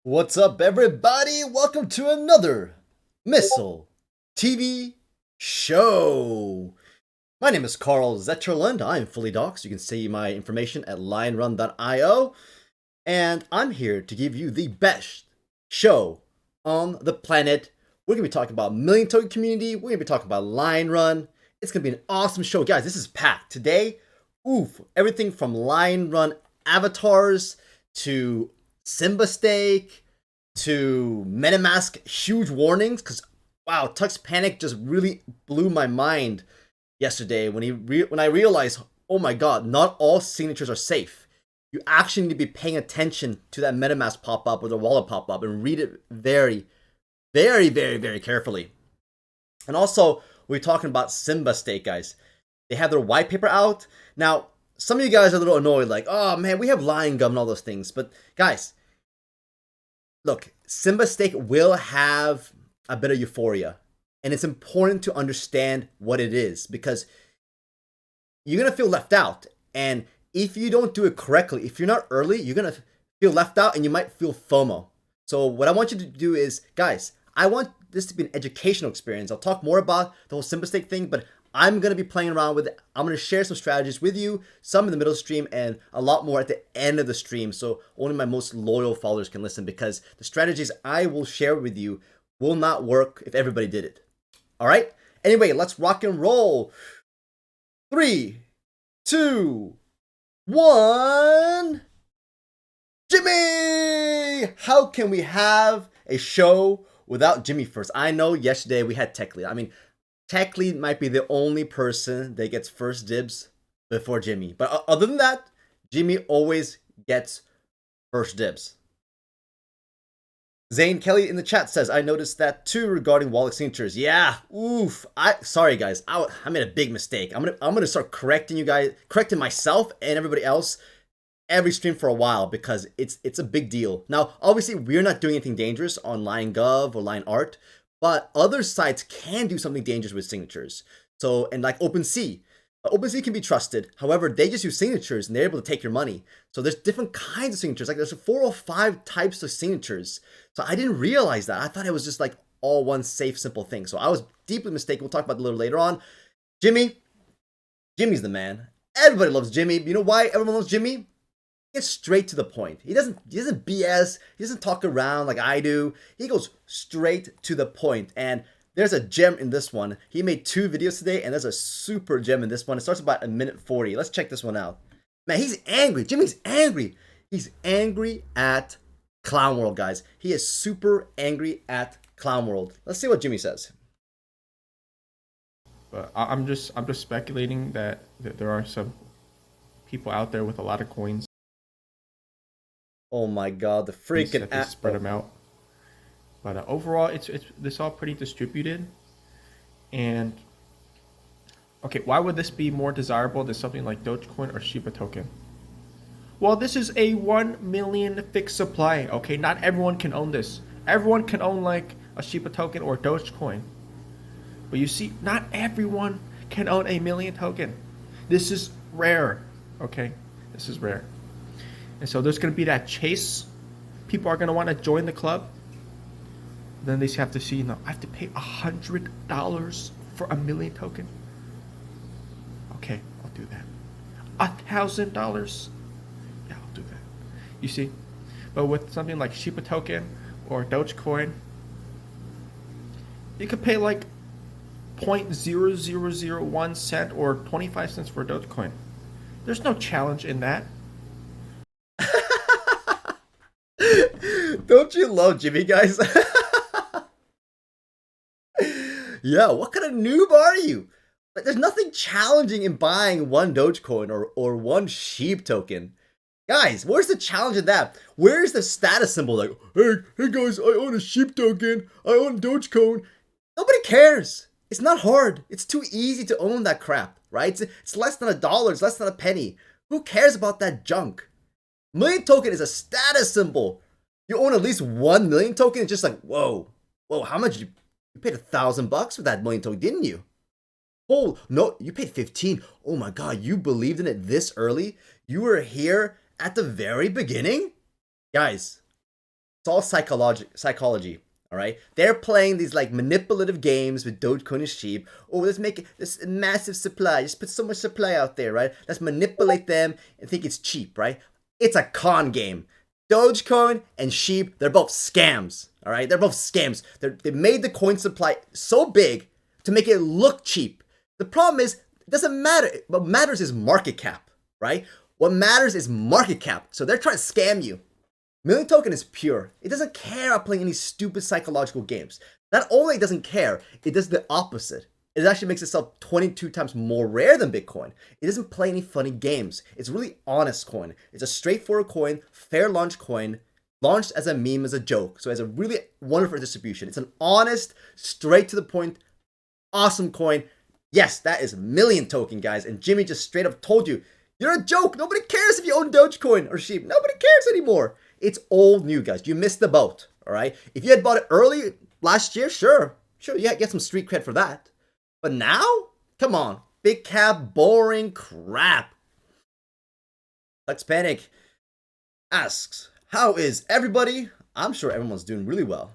What's up, everybody? Welcome to another Missile TV show. My name is Carl Zetterlund. I'm fully doxxed. You can see my information at lionrun.io. And I'm here to give you the best show on the planet. We're going to be talking about Million Token Community. We're going to be talking about Lion Run. It's going to be an awesome show. Guys, this is packed. Today, everything from Lion Run avatars to Simba stake to MetaMask huge warnings. Because, wow, Tux Panic just really blew my mind yesterday when I realized, oh my god, not all signatures are safe. You actually need to be paying attention to that MetaMask pop up or the wallet pop up and read it very, very, very, very carefully. And also, we're talking about Simba stake, guys. They have their white paper out. Now, some of you guys are a little annoyed, like, oh man, we have Lion Gum and all those things. But guys, look, Simba stake will have a bit of euphoria. And it's important to understand what it is because you're going to feel left out. And if you don't do it correctly, if you're not early, you're going to feel left out and you might feel FOMO. So what I want you to do is, guys, I want this to be an educational experience. I'll talk more about the whole Simba stake thing, but I'm going to be playing around with it. I'm going to share some strategies with you, some in the middle of the stream and a lot more at the end of the stream. So only my most loyal followers can listen because the strategies I will share with you will not work if everybody did it. All right? Anyway, let's rock and roll. 3, 2, 1. Jimmy! How can we have a show without Jimmy first? I know yesterday we had Tech Lead. I mean, Tech Lead might be the only person that gets first dibs before Jimmy. But other than that, Jimmy always gets first dibs. Zane Kelly in the chat says, I noticed that too regarding wallet signatures. Yeah, sorry guys, I made a big mistake. I'm gonna start correcting you guys, correcting myself and everybody else every stream for a while because it's a big deal. Now, obviously, we're not doing anything dangerous on Line Gov or Line Art, but other sites can do something dangerous with signatures. So, and like OpenSea. OpenSea can be trusted. However, they just use signatures and they're able to take your money. So there's different kinds of signatures. Like there's 4 or 5 types of signatures. So I didn't realize that. I thought it was just like all one safe, simple thing. So I was deeply mistaken. We'll talk about it a little later on. Jimmy's the man. Everybody loves Jimmy. You know why everyone loves Jimmy? He gets straight to the point. He doesn't BS. He doesn't talk around like I do. He goes straight to the point. And there's a gem in this one. He made 2 videos today, and there's a super gem in this one. It starts about 1:40. Let's check this one out. Man, he's angry. Jimmy's angry. He's angry at Clown World, guys. He is super angry at Clown World. Let's see what Jimmy says. But I'm just speculating that there are some people out there with a lot of coins. Oh my god, the freaking That they spread them out. But overall, it's all pretty distributed. And okay, why would this be more desirable than something like Dogecoin or Shiba token? Well, this is a 1 million fixed supply. Okay, not everyone can own this. Everyone can own like a Shiba token or Dogecoin. But you see, not everyone can own a million token. This is rare. Okay, this is rare. And so there's going to be that chase. People are going to want to join the club. Then they have to see, I have to pay $100 for a million token. Okay, I'll do that. $1,000. Yeah, I'll do that. You see? But with something like Shiba token or Dogecoin, you could pay like 0.0001 cent or 25 cents for Dogecoin. There's no challenge in that. Don't you love Jimmy, guys? Yeah, what kind of noob are you? Like, there's nothing challenging in buying 1 Dogecoin or 1 Sheep token. Guys, where's the challenge in that? Where's the status symbol? Like, hey guys, I own a Sheep token. I own Dogecoin. Nobody cares. It's not hard. It's too easy to own that crap, right? It's less than $1. It's less than a penny. Who cares about that junk? Million token is a status symbol. You own at least 1 million token. It's just like, whoa, how much? You paid $1,000 for that million token, didn't you? Oh no, you paid 15. Oh my god, you believed in it this early? You were here at the very beginning? Guys, It's all psychology. All right, they're playing these like manipulative games with Dogecoin and sheep. Oh, let's make this massive supply. Just put so much supply out there, right? Let's manipulate them and think it's cheap, right? It's a con game. Dogecoin and sheep, they're both scams. All right, they're both scams. They made the coin supply so big to make it look cheap. The problem is, it doesn't matter. What matters is market cap, right? What matters is market cap. So they're trying to scam you. Million Token is pure. It doesn't care about playing any stupid psychological games. Not only it doesn't care, it does the opposite. It actually makes itself 22 times more rare than Bitcoin. It doesn't play any funny games. It's really honest coin. It's a straightforward coin, fair launch coin, launched as a meme, as a joke. So it has a really wonderful distribution. It's an honest, straight to the point, awesome coin. Yes, that is Million Token, guys. And Jimmy just straight up told you, you're a joke. Nobody cares if you own Dogecoin or sheep. Nobody cares anymore. It's old news, guys. You missed the boat, all right? If you had bought it early last year, sure, you get some street cred for that. But now, come on, big cap, boring crap. Lex Panic asks, how is everybody? I'm sure everyone's doing really well.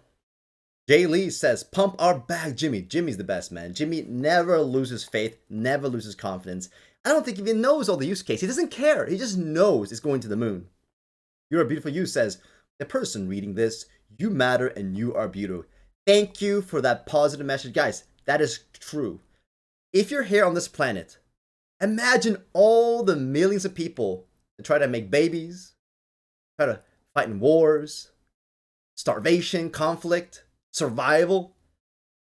Jay Lee says, pump our bag, Jimmy. Jimmy's the best, man. Jimmy never loses faith, never loses confidence. I don't think he even knows all the use case. He doesn't care. He just knows it's going to the moon. You're a Beautiful You says, the person reading this, you matter and you are beautiful. Thank you for that positive message. Guys, that is true. If you're here on this planet, imagine all the millions of people that try to make babies, try to fight in wars, starvation, conflict, survival.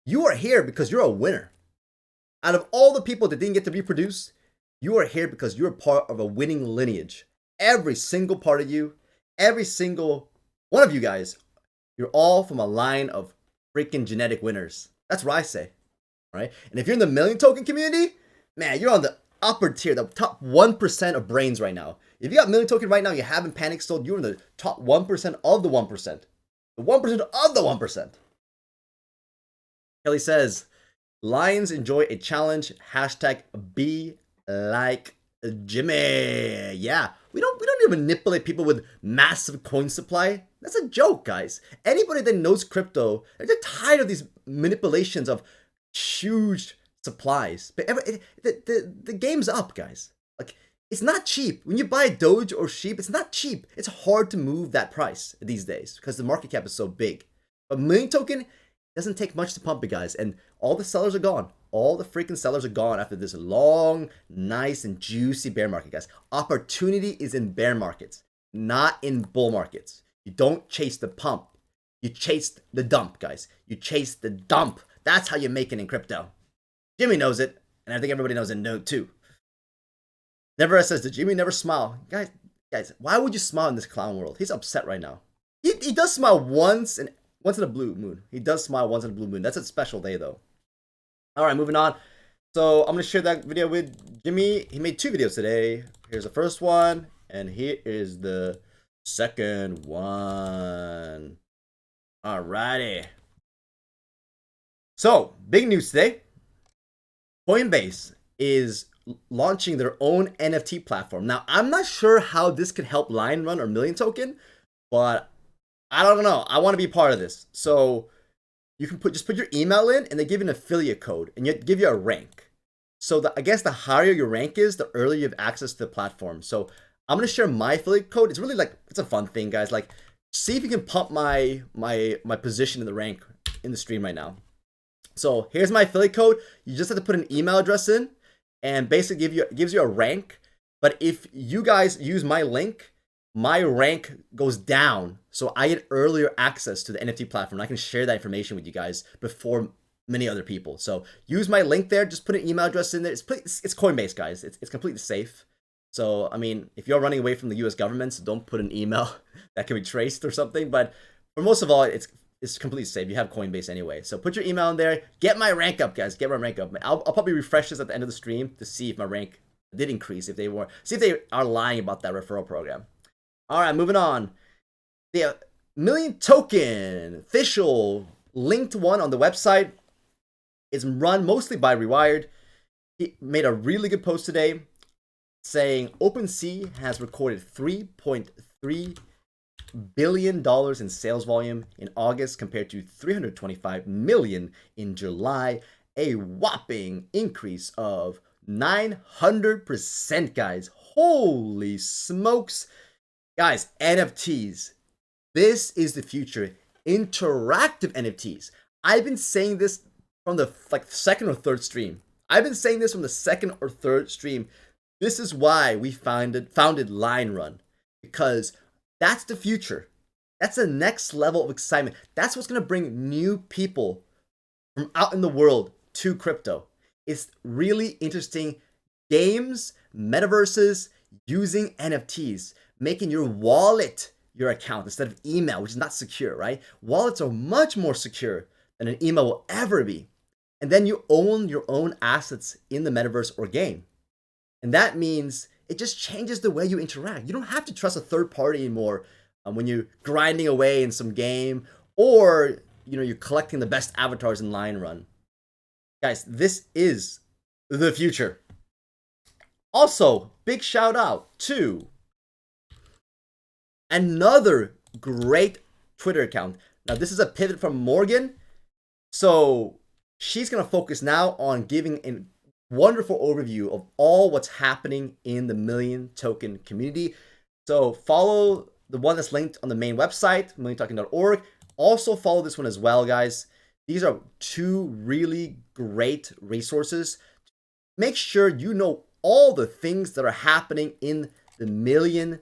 You are here because you're a winner. Out of all the people that didn't get to reproduce, you are here because you're part of a winning lineage. Every single part of you, every single one of you guys, you're all from a line of freaking genetic winners. That's what I say, right? And if you're in the Million Token community, man, you're on the upper tier, the top 1% of brains right now. If you got Million Token right now, you haven't panic sold, you're in the top 1% of the 1%. The 1% of the 1%. Kelly says, Lions enjoy a challenge. Hashtag be like Jimmy. Yeah, we don't need to manipulate people with massive coin supply. That's a joke, guys. Anybody that knows crypto, they're tired of these manipulations of huge supplies. But the game's up, guys. Like, it's not cheap. When you buy Doge or sheep, it's not cheap. It's hard to move that price these days because the market cap is so big. But Million Token doesn't take much to pump it, guys. And all the sellers are gone. All the freaking sellers are gone after this long, nice, and juicy bear market, guys. Opportunity is in bear markets, not in bull markets. You don't chase the pump. You chase the dump, guys. You chase the dump. That's how you make it in crypto. Jimmy knows it, and I think everybody knows it too. Never says, did Jimmy never smile? Guys, why would you smile in this clown world? He's upset right now. He does smile once in a blue moon. He does smile once in a blue moon. That's a special day, though. All right, moving on. So I'm going to share that video with Jimmy. He made 2 videos today. Here's the first one, and here is the second one. All righty. So, big news today. Coinbase is launching their own NFT platform. Now, I'm not sure how this could help Lion Run or Million Token, but I don't know. I want to be part of this. So you can just put your email in, and they give you an affiliate code, and you give you a rank. So I guess the higher your rank is, the earlier you have access to the platform. So I'm gonna share my affiliate code. It's really it's a fun thing, guys. Like, see if you can pump my position in the rank in the stream right now. So here's my affiliate code. You just have to put an email address in, and basically gives you a rank. But if you guys use my link, my rank goes down, so I get earlier access to the NFT platform. I can share that information with you guys before many other people. So use my link there. Just put an email address in there. It's Coinbase, guys. It's completely safe. So, I mean, if you're running away from the U.S. government, so don't put an email that can be traced or something. But for most of all, it's completely safe. You have Coinbase anyway. So put your email in there. Get my rank up, guys. Get my rank up. I'll probably refresh this at the end of the stream to see if my rank did increase. See if they are lying about that referral program. All right, moving on. The Million Token official linked one on the website is run mostly by Rewired. He made a really good post today saying OpenSea has recorded 3.3 billion in sales volume in August compared to 325 million in July, a whopping increase of 900%, guys. Holy smokes. Guys, NFTs. This is the future. Interactive NFTs. I've been saying this from the second or third stream. I've been saying this from the second or third stream. This is why we founded Line Run, because that's the future. That's the next level of excitement. That's what's going to bring new people from out in the world to crypto. It's really interesting. Games, metaverses, using NFTs, making your wallet your account instead of email, which is not secure, right? Wallets are much more secure than an email will ever be. And then you own your own assets in the metaverse or game. And that means it just changes the way you interact. You don't have to trust a third party anymore when you're grinding away in some game, or you're collecting the best avatars in Line Run. Guys, this is the future. Also, big shout out to another great Twitter account. Now, this is a pivot from Morgan. So she's going to focus now on giving a wonderful overview of all what's happening in the Million Token community. So follow the one that's linked on the main website, milliontoken.org. Also follow this one as well, guys. These are two really great resources. Make sure you know all the things that are happening in the Million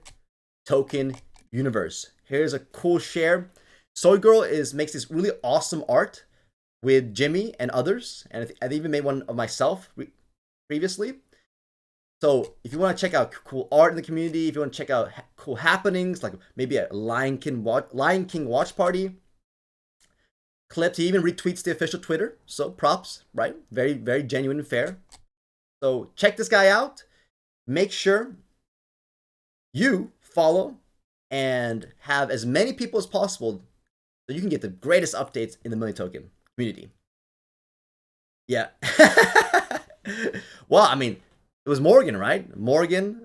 Token universe. Here's a cool share. Soy Girl makes this really awesome art with Jimmy and others, and I've even made one of myself previously. So if you want to check out cool art in the community, if you want to check out cool happenings, like maybe a Lion King watch party clips, he even retweets the official Twitter. So props, right? Very, very genuine and fair. So check this guy out. Make sure you follow and have as many people as possible so you can get the greatest updates in the Million Token community. Yeah. Well, I mean, it was Morgan, right? Morgan,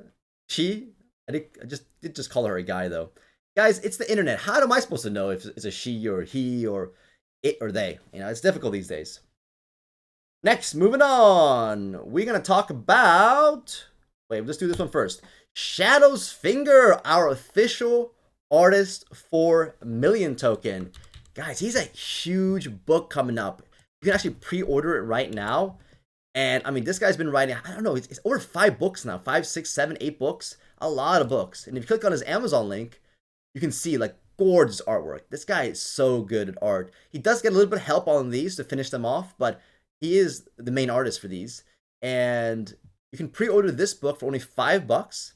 I just call her a guy though. Guys, it's the internet. How am I supposed to know if it's a she or he or it or they? It's difficult these days. Next, moving on. We're going to talk about... Wait, let's do this one first. Shadow's Finger, our official artist for Million Token. Guys, he's a huge book coming up. You can actually pre-order it right now. And I mean, this guy's been writing, I don't know, it's over 5 books now. 5, 6, 7, 8 books. A lot of books. And if you click on his Amazon link, you can see like gorgeous artwork. This guy is so good at art. He does get a little bit of help on these to finish them off, but he is the main artist for these. And you can pre-order this book for only $5.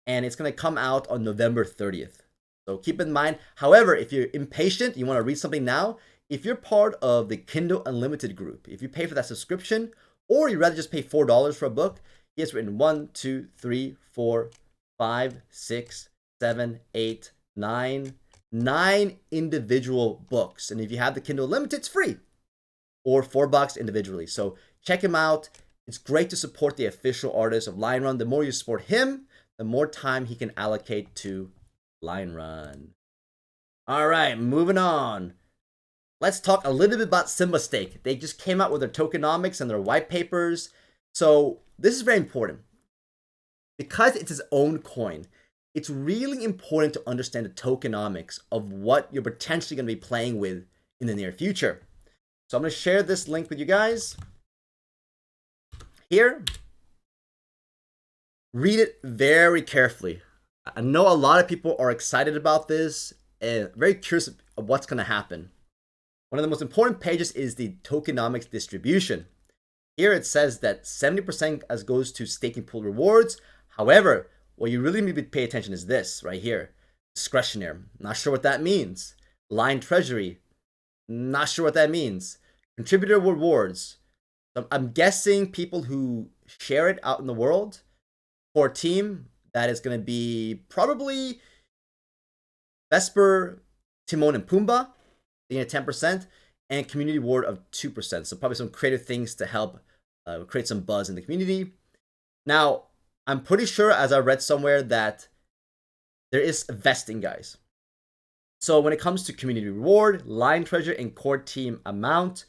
And it's going to come out on November 30th. So keep in mind. However, if you're impatient, you want to read something now, if you're part of the Kindle Unlimited group, if you pay for that subscription, or you'd rather just pay $4 for a book, he has written 1, 2, 3, 4, 5, 6, 7, 8, 9 individual books. And if you have the Kindle Unlimited, it's free, or $4 individually. So check him out. It's great to support the official artist of Line Run. The more you support him, the more time he can allocate to Line Run. All right, moving on. Let's talk a little bit about Simba Stake. They just came out with their tokenomics and their white papers. So this is very important. Because it's his own coin, it's really important to understand the tokenomics of what you're potentially going to be playing with in the near future. So I'm going to share this link with you guys. Here. Read it very carefully. I know a lot of people are excited about this and very curious of what's going to happen. One of the most important pages is the tokenomics distribution. Here it says that 70% as goes to staking pool rewards. However, what you really need to pay attention is this right here. Discretionary. Not sure what that means. Line treasury. Not sure what that means. Contributor rewards. I'm guessing people who share it out in the world. For a team, that is going to be probably Vesper, Timon, and Pumbaa. They get 10%, and community reward of 2%. So probably some creative things to help create some buzz in the community. Now, I'm pretty sure, as I read somewhere, that there is vesting, guys. So when it comes to community reward, line treasure, and core team amount,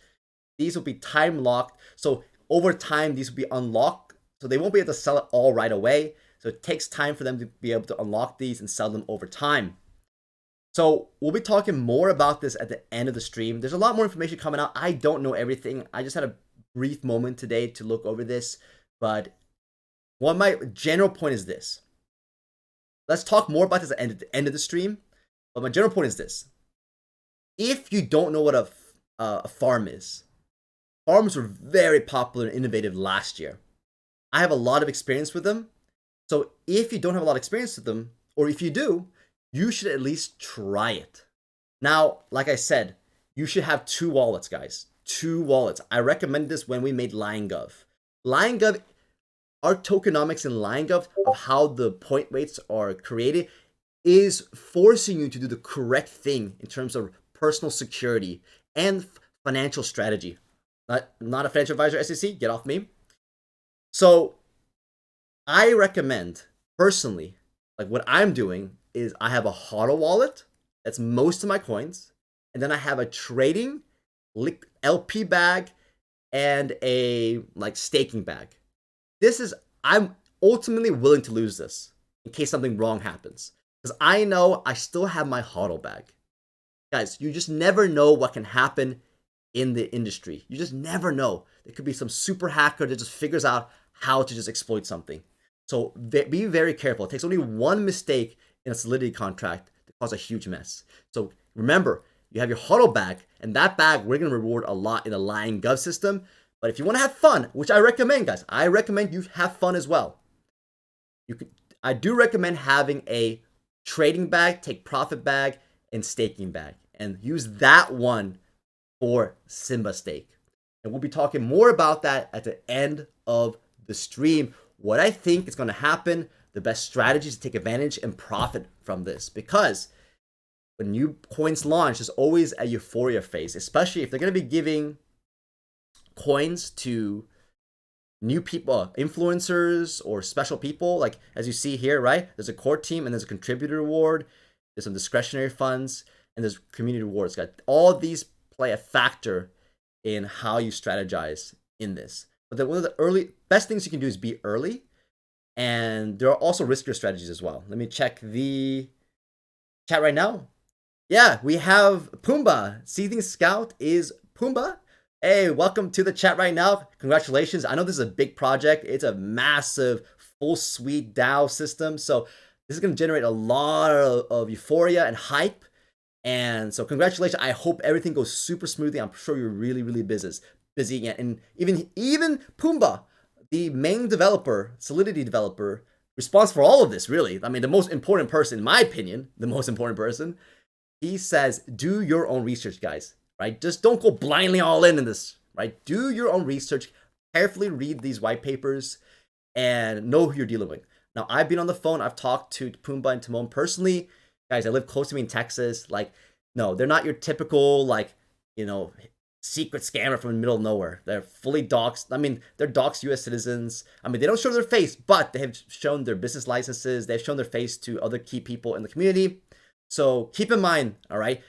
these will be time locked. So over time, these will be unlocked. So they won't be able to sell it all right away. So it takes time for them to be able to unlock these and sell them over time. So we'll be talking more about this at the end of the stream. There's a lot more information coming out. I don't know everything. I just had a brief moment today to look over this. But what my general point is this. Let's talk more about this at the end of the stream. But my general point is this. If you don't know what a farm is, farms were very popular and innovative last year. I have a lot of experience with them. So if you don't have a lot of experience with them, or if you do, you should at least try it. Now, like I said, you should have 2 wallets, guys. 2 wallets. I recommend this when we made LionGov. LionGov, our tokenomics in LionGov of how the point rates are created is forcing you to do the correct thing in terms of personal security and financial strategy. Not a financial advisor, SEC, get off me. So I recommend, personally, like what I'm doing is I have a HODL wallet. That's most of my coins. And then I have a trading LP bag and a like staking bag. I'm ultimately willing to lose this in case something wrong happens. Because I know I still have my HODL bag. Guys, you just never know what can happen in the industry. You just never know. There could be some super hacker that just figures out how to just exploit something. So be very careful. It takes only one mistake in a Solidity contract to cause a huge mess. So remember, you have your HODL bag, and that bag we're going to reward a lot in the LionGov system. But if you want to have fun, which I recommend, guys, I recommend you have fun as well. I do recommend having a trading bag, take profit bag, and staking bag, and use that one for Simba stake. And we'll be talking more about that at the end of the stream. What I think is going to happen, the best strategies to take advantage and profit from this. Because when new coins launch, there's always a euphoria phase, especially if they're going to be giving coins to new people, influencers or special people. Like as you see here, right? There's a core team and there's a contributor reward. There's some discretionary funds and there's community rewards. Guys, all of these play a factor in how you strategize in this. But one of the best things you can do is be early. And there are also riskier strategies as well. Let me check the chat right now. Yeah, we have Pumbaa. Seething Scout is Pumbaa. Hey, welcome to the chat right now. Congratulations. I know this is a big project. It's a massive full suite DAO system. So this is going to generate a lot of euphoria and hype. And so congratulations. I hope everything goes super smoothly. I'm sure you're really, really busy. And even Pumbaa, the main developer, Solidity developer, responsible for all of this, really. I mean, the most important person, in my opinion, the most important person, he says, do your own research, guys, right? Just don't go blindly all in this, right? Do your own research, carefully read these white papers, and know who you're dealing with. Now, I've been on the phone. I've talked to Pumbaa and Timon personally. Guys, I live close to me in Texas. Like, no, they're not your typical, like, secret scammer from the middle of nowhere. They're fully doxxed. I mean, they're doxxed U.S. citizens. I mean, they don't show their face, but they have shown their business licenses. They've shown their face to other key people in the community. So keep in mind, all right,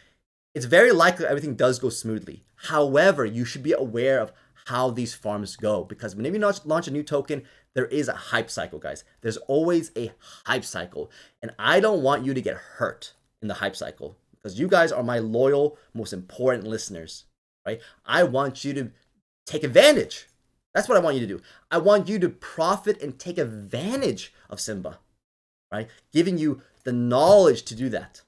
it's very likely everything does go smoothly. However, you should be aware of how these farms go, because whenever you launch a new token, there is a hype cycle, guys. There's always a hype cycle. And I don't want you to get hurt in the hype cycle, because you guys are my loyal, most important listeners, right? I want you to take advantage. That's what I want you to do. I want you to profit and take advantage of Simba, right? Giving you the knowledge to do that.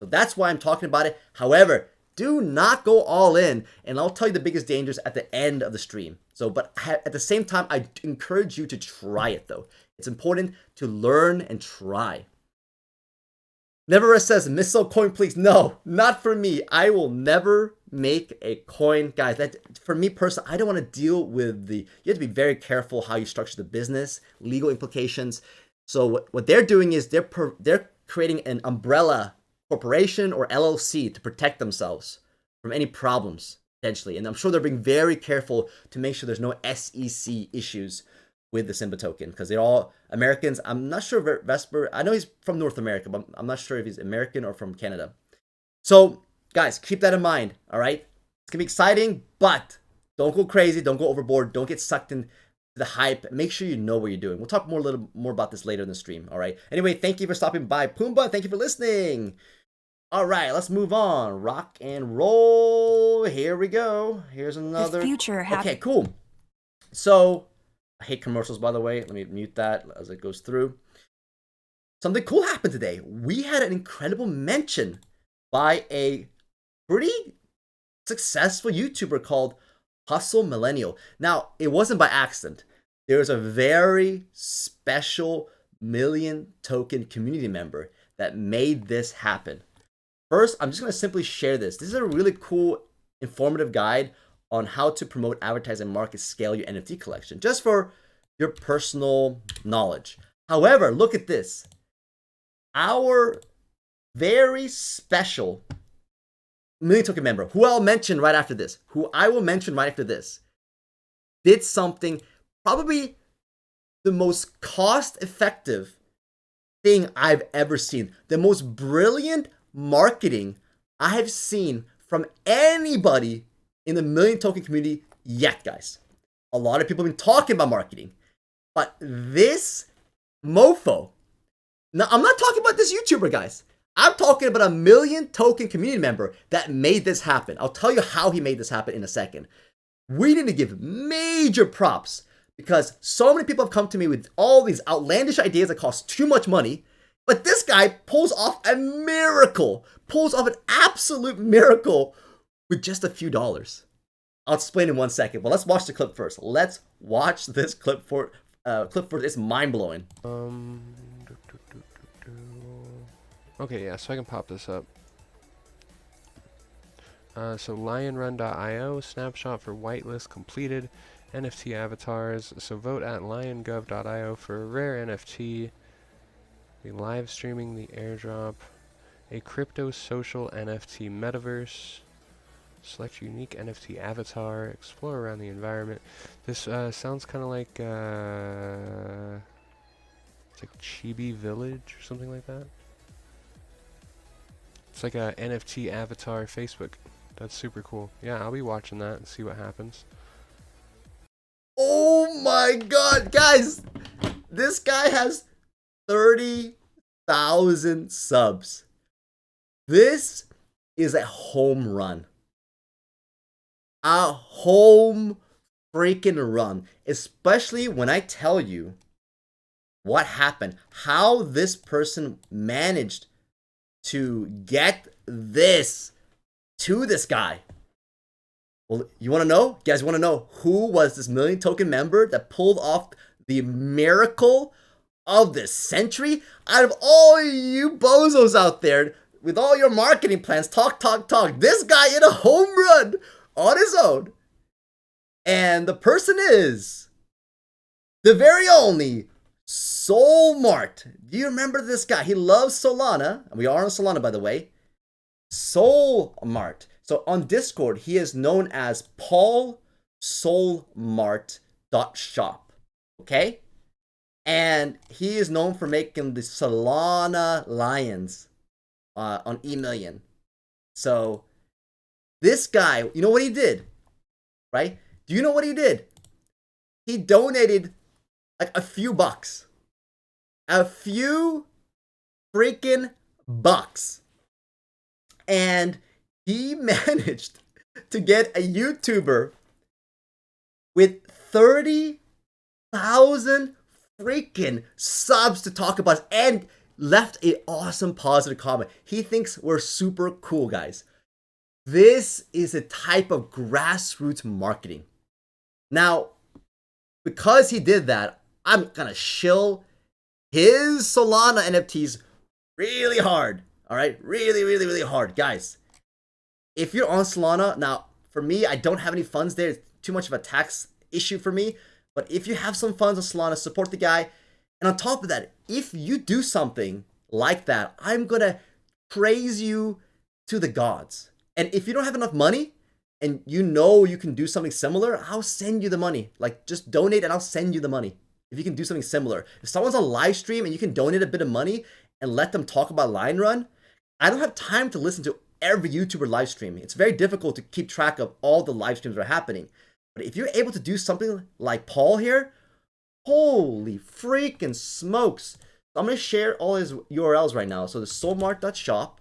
So that's why I'm talking about it. However, do not go all in, and I'll tell you the biggest dangers at the end of the stream. So, but at the same time, I encourage you to try it, though. It's important to learn and try. Never says, missile coin, please. No, not for me. I will never make a coin. Guys, that for me personally, I don't want to deal with you have to be very careful how you structure the business, legal implications. So what they're doing is they're creating an umbrella corporation or LLC to protect themselves from any problems, potentially. And I'm sure they're being very careful to make sure there's no SEC issues with the Simba token, because they're all Americans. I'm not sure if Vesper, I know he's from North America, but I'm not sure if he's American or from Canada. So, guys, keep that in mind, all right? It's going to be exciting, but don't go crazy. Don't go overboard. Don't get sucked into the hype. Make sure you know what you're doing. We'll talk a little more about this later in the stream, all right? Anyway, thank you for stopping by, Pumbaa. Thank you for listening. All right, let's move on. Rock and roll. Here we go. Here's another. The future Okay, cool. So, I hate commercials, by the way. Let me mute that as it goes through. Something cool happened today. We had an incredible mention by a pretty successful YouTuber called Hustle Millennial. Now, it wasn't by accident. There's a very special million token community member that made this happen. First, I'm just going to simply share this. This is a really cool, informative guide on how to promote, advertise, and market scale your NFT collection, just for your personal knowledge. However, look at this. Our very special million token member, who I will mention right after this, did something probably the most cost-effective thing I've ever seen. The most brilliant marketing I have seen from anybody in the million token community yet, guys. A lot of people have been talking about marketing, but this mofo, now I'm not talking about this YouTuber, guys. I'm talking about a million token community member that made this happen. I'll tell you how he made this happen in a second. We need to give major props because so many people have come to me with all these outlandish ideas that cost too much money. But this guy pulls off a miracle, pulls off an absolute miracle with just a few dollars. I'll explain in 1 second, but let's watch the clip first. Let's watch this clip for it's mind-blowing. Okay, yeah, so I can pop this up. So lionrun.io, snapshot for whitelist completed, NFT avatars. So vote at liongov.io for a rare NFT. Be live streaming the airdrop. A crypto social NFT metaverse. Select your unique NFT avatar. Explore around the environment. This sounds kind of like it's like Chibi Village or something like that. It's like a NFT avatar Facebook. That's super cool. Yeah, I'll be watching that and see what happens. Oh my god, guys! This guy has 30,000 subs. This is a home run. A home freaking run. Especially when I tell you what happened. How this person managed to get this to this guy. Well, you want to know? You guys want to know who was this million token member that pulled off the miracle of the century? Out of all you bozos out there with all your marketing plans, talk, this guy hit a home run on his own. And the person is the very only Soul Mart. Do you remember this guy? He loves Solana. And we are on Solana, by the way. Soul Mart. So on Discord, he is known as paulsoulmart.shop. Okay? And he is known for making the Solana Lions on eMillion. So this guy, you know what he did? Right? Do you know what he did? He donated like a few bucks. A few freaking bucks. And he managed to get a YouTuber with 30,000 freaking subs to talk about and left an awesome positive comment. He thinks we're super cool, guys. This is a type of grassroots marketing. Now, because he did that, I'm gonna shill his Solana NFTs really hard. All right, really hard, guys. If you're on Solana now, for me, I don't have any funds there. It's too much of a tax issue for me. But if you have some funds on Solana, support the guy. And on top of that, if you do something like that, I'm gonna praise you to the gods. And if you don't have enough money and you know you can do something similar, I'll send you the money. Like, just donate and I'll send you the money. If you can do something similar. If someone's on live stream and you can donate a bit of money and let them talk about Line Run, I don't have time to listen to every YouTuber live streaming. It's very difficult to keep track of all the live streams that are happening. But if you're able to do something like Paul here, holy freaking smokes. I'm going to share all his URLs right now. So the soulmart.shop.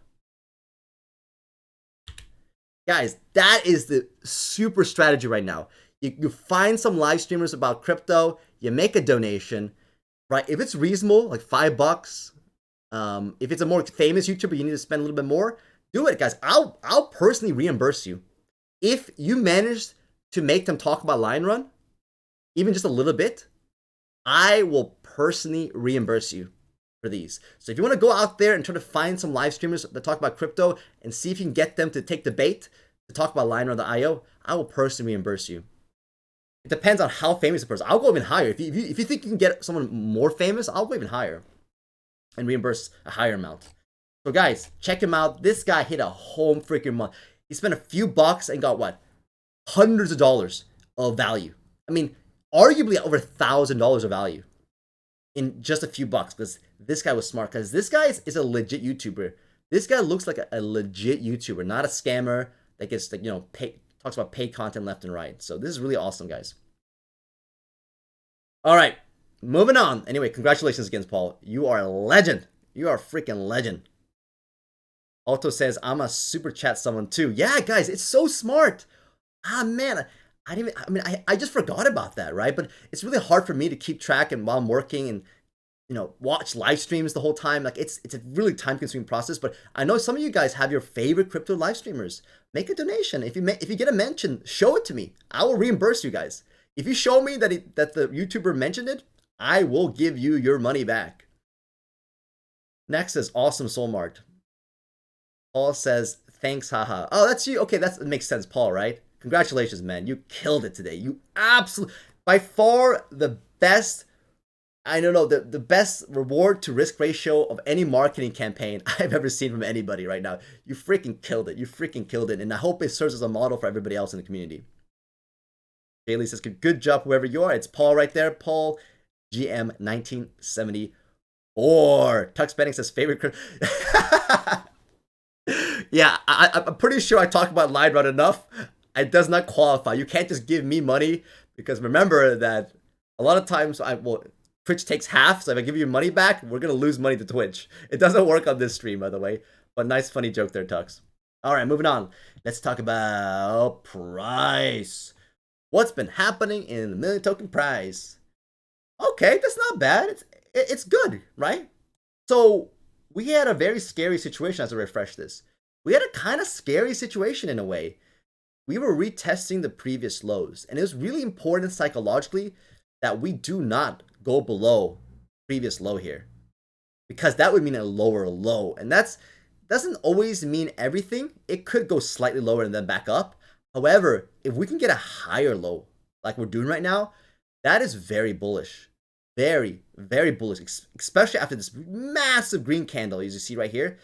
Guys, that is the super strategy right now. You find some live streamers about crypto, you make a donation, right? If it's reasonable, like $5, if it's a more famous YouTuber, you need to spend a little bit more, do it, guys. I'll personally reimburse you. If you manage to make them talk about Lion Run, even just a little bit, I will personally reimburse you for these. So if you want to go out there and try to find some live streamers that talk about crypto and see if you can get them to take the bait to talk about Lion.io, I will personally reimburse you. It depends on how famous the person. I'll go even higher. If you think you can get someone more famous, I'll go even higher and reimburse a higher amount. So guys, check him out. This guy hit a home freaking month. He spent a few bucks and got what? Hundreds of dollars of value. I mean, arguably over $1,000 of value in just a few bucks, because this guy was smart, because this guy is a legit YouTuber. This guy looks like a legit YouTuber, not a scammer that gets, like, talks about paid content left and right. So this is really awesome, guys. All right, moving on. Anyway, congratulations again, Paul. You are a legend. You are a freaking legend. Alto says, I'm a super chat someone too. Yeah, guys, it's so smart. Ah, man, I just forgot about that, right? But it's really hard for me to keep track and while I'm working and, watch live streams the whole time. Like, it's a really time-consuming process. But I know some of you guys have your favorite crypto live streamers. Make a donation. If you get a mention, show it to me. I will reimburse you guys. If you show me that the YouTuber mentioned it, I will give you your money back. Next is Awesome Soulmart. Paul says, thanks, haha. Oh, that's you. Okay, that makes sense, Paul, right? Congratulations, man. You killed it today. You absolutely, by far the best, the best reward to risk ratio of any marketing campaign I've ever seen from anybody right now. You freaking killed it. You freaking killed it. And I hope it serves as a model for everybody else in the community. Bailey says, good job, whoever you are. It's Paul right there. Paul, GM 1974. Tux Benning says, favorite. Yeah, I'm pretty sure I talk about Lion Run enough. It does not qualify. You can't just give me money, because remember that a lot of times Twitch takes half, so if I give you money back, we're going to lose money to Twitch. It doesn't work on this stream, by the way. But nice, funny joke there, Tux. All right, moving on. Let's talk about price. What's been happening in the million token price? Okay, that's not bad. It's good, right? So we had a very scary situation as I refresh this. We had a kind of scary situation in a way. We were retesting the previous lows, and it was really important psychologically that we do not go below previous low here, because that would mean a lower low, and that doesn't always mean everything. It could go slightly lower and then back up. However, if we can get a higher low like we're doing right now, that is very bullish. Very, very bullish, especially after this massive green candle, as you see right here.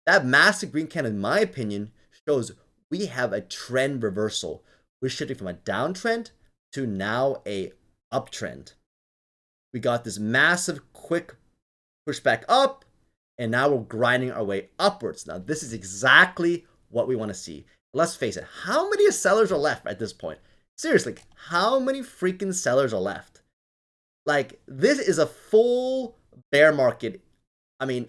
That massive green candle, in my opinion, shows we have a trend reversal. We're shifting from a downtrend to now a uptrend. We got this massive quick push back up, and now we're grinding our way upwards. Now, this is exactly what we want to see. Let's face it, how many sellers are left at this point? Seriously, how many freaking sellers are left? Like, this is a full bear market. I mean,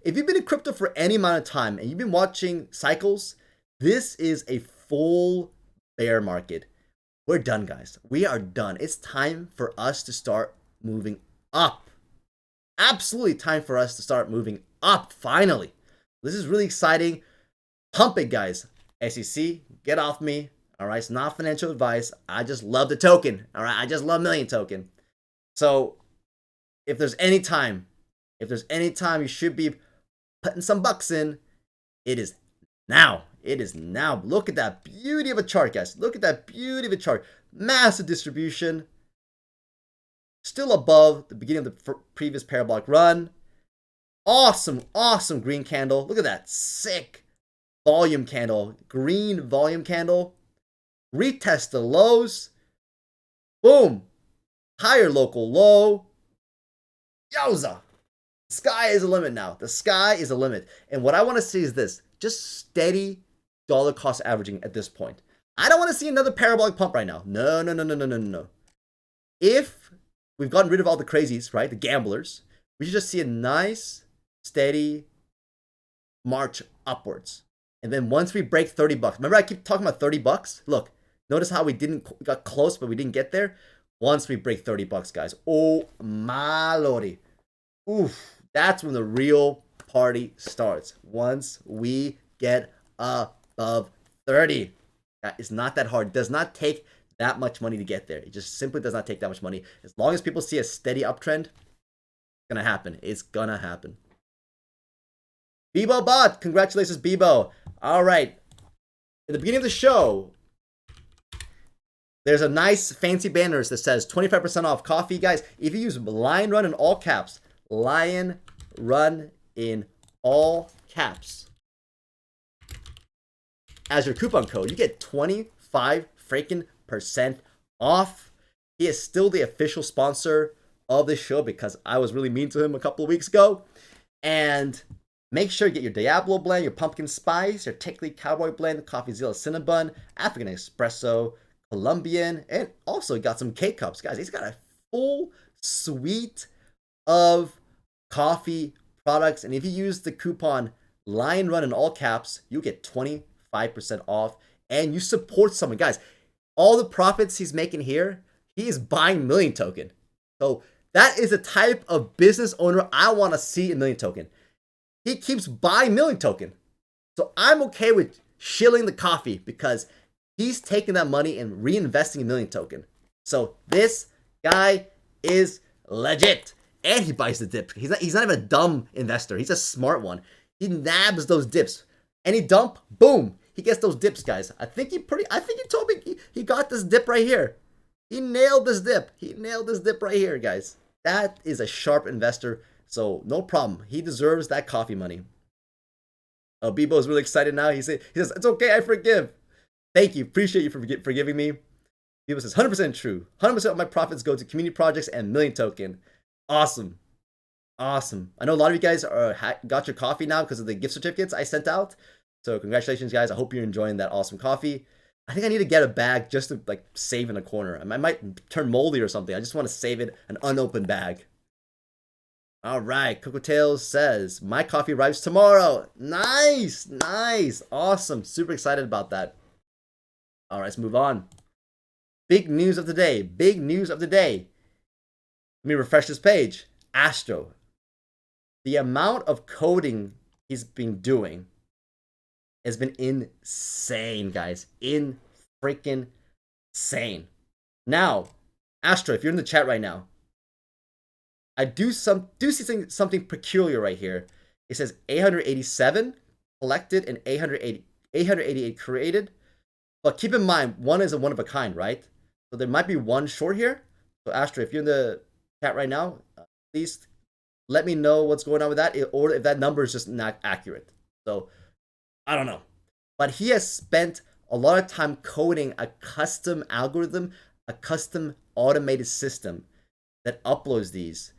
if you've been in crypto for any amount of time and you've been watching cycles, this is a full bear market. We're done, guys. We are done. It's time for us to start moving up. Absolutely time for us to start moving up, finally. This is really exciting. Pump it, guys. SEC, get off me. All right, it's not financial advice. I just love the token. All right, I just love Million Token. So if there's any time you should be putting some bucks in, it is now. It is now. Look at that beauty of a chart, guys. Look at that beauty of a chart. Massive distribution. Still above the beginning of the previous parabolic run. Awesome, awesome green candle. Look at that. Sick volume candle. Green volume candle. Retest the lows. Boom. Higher local low. Yowza. Sky is a limit now. The sky is a limit. And what I want to see is this, just steady dollar cost averaging at this point. I don't want to see another parabolic pump right now. No, no, no, no, no, no, no. If we've gotten rid of all the crazies, right, the gamblers, we should just see a nice, steady march upwards. And then once we break 30 bucks, remember I keep talking about 30 bucks? Look, notice how we got close, but we didn't get there? Once we break 30 bucks, guys. Oh, my lordy. Oof, that's when the real party starts. Once we get above 30. It's not that hard. It does not take that much money to get there. It just simply does not take that much money. As long as people see a steady uptrend, it's gonna happen. It's gonna happen. Bebo Bot, congratulations, Bebo. All right. In the beginning of the show, there's a nice fancy banner that says 25% off coffee. Guys, if you use Lion Run in all caps, Lion Run in all caps, as your coupon code, you get 25 freaking % off. He is still the official sponsor of this show because I was really mean to him a couple of weeks ago. And make sure you get your Diablo blend, your pumpkin spice, your Technically Cowboy blend, CoffeeZilla Cinnabon, African Espresso, Colombian, and also got some K-Cups. Guys, he's got a full suite of coffee products. And if you use the coupon Lion Run in all caps, you get 25% off and you support someone. Guys, all the profits he's making here, he is buying Million Token. So that is the type of business owner I want to see in Million Token. He keeps buying Million Token. So I'm okay with shilling the coffee because he's taking that money and reinvesting in Million Token. So this guy is legit. And he buys the dip. He's not even a dumb investor. He's a smart one. He nabs those dips. Any dump, boom, he gets those dips, guys. I think he told me he got this dip right here. He nailed this dip. He nailed this dip right here, guys. That is a sharp investor. So no problem. He deserves that coffee money. Oh, Bebo is really excited now. He says, it's okay, I forgive. Thank you. Appreciate you for forgiving me. Bebo says, 100% true. 100% of my profits go to community projects and Million Token. Awesome. Awesome. I know a lot of you guys got your coffee now because of the gift certificates I sent out. So congratulations, guys. I hope you're enjoying that awesome coffee. I think I need to get a bag just to like save in a corner. I might turn moldy or something. I just want to save it, an unopened bag. All right. Coco Tails says, my coffee arrives tomorrow. Nice. Nice. Awesome. Super excited about that. All right, let's move on. Big news of the day. Big news of the day. Let me refresh this page. Astro. The amount of coding he's been doing has been insane, guys. Freaking insane. Now, Astro, if you're in the chat right now, I do see something peculiar right here. It says 887 collected and 888 created. But keep in mind, one is a one of a kind, right? So there might be one short here. So Astro, if you're in the chat right now, please let me know what's going on with that, or if that number is just not accurate. So I don't know. But he has spent a lot of time coding a custom algorithm, a custom automated system that uploads these.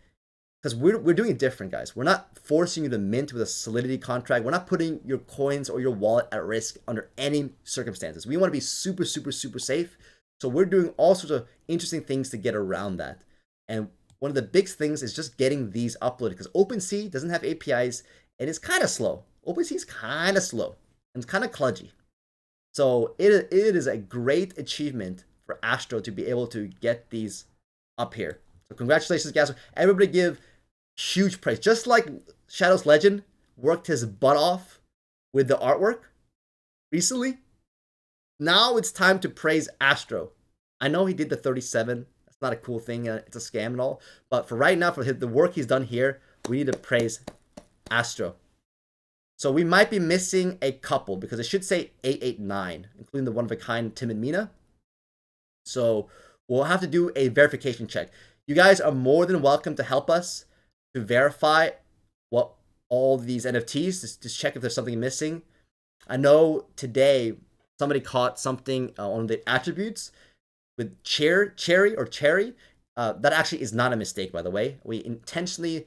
Because we're doing it different, guys. We're not forcing you to mint with a Solidity contract. We're not putting your coins or your wallet at risk under any circumstances. We want to be super, super, super safe. So we're doing all sorts of interesting things to get around that. And one of the big things is just getting these uploaded because OpenSea doesn't have APIs and it's kind of slow. OpenSea is kind of slow and it's kind of kludgy. So it is a great achievement for Astro to be able to get these up here. So congratulations, guys. Everybody give huge praise. Just like Shadow's Legend worked his butt off with the artwork recently, now it's time to praise Astro. I know he did the 37. That's not a cool thing. It's a scam and all. But for right now, for the work he's done here, we need to praise Astro. So we might be missing a couple because it should say 889, including the one-of-a-kind Timid Mina. So we'll have to do a verification check. You guys are more than welcome to help us to verify what all these NFTs, to check if there's something missing. I know today somebody caught something on the attributes with cherry. That actually is not a mistake, by the way. We intentionally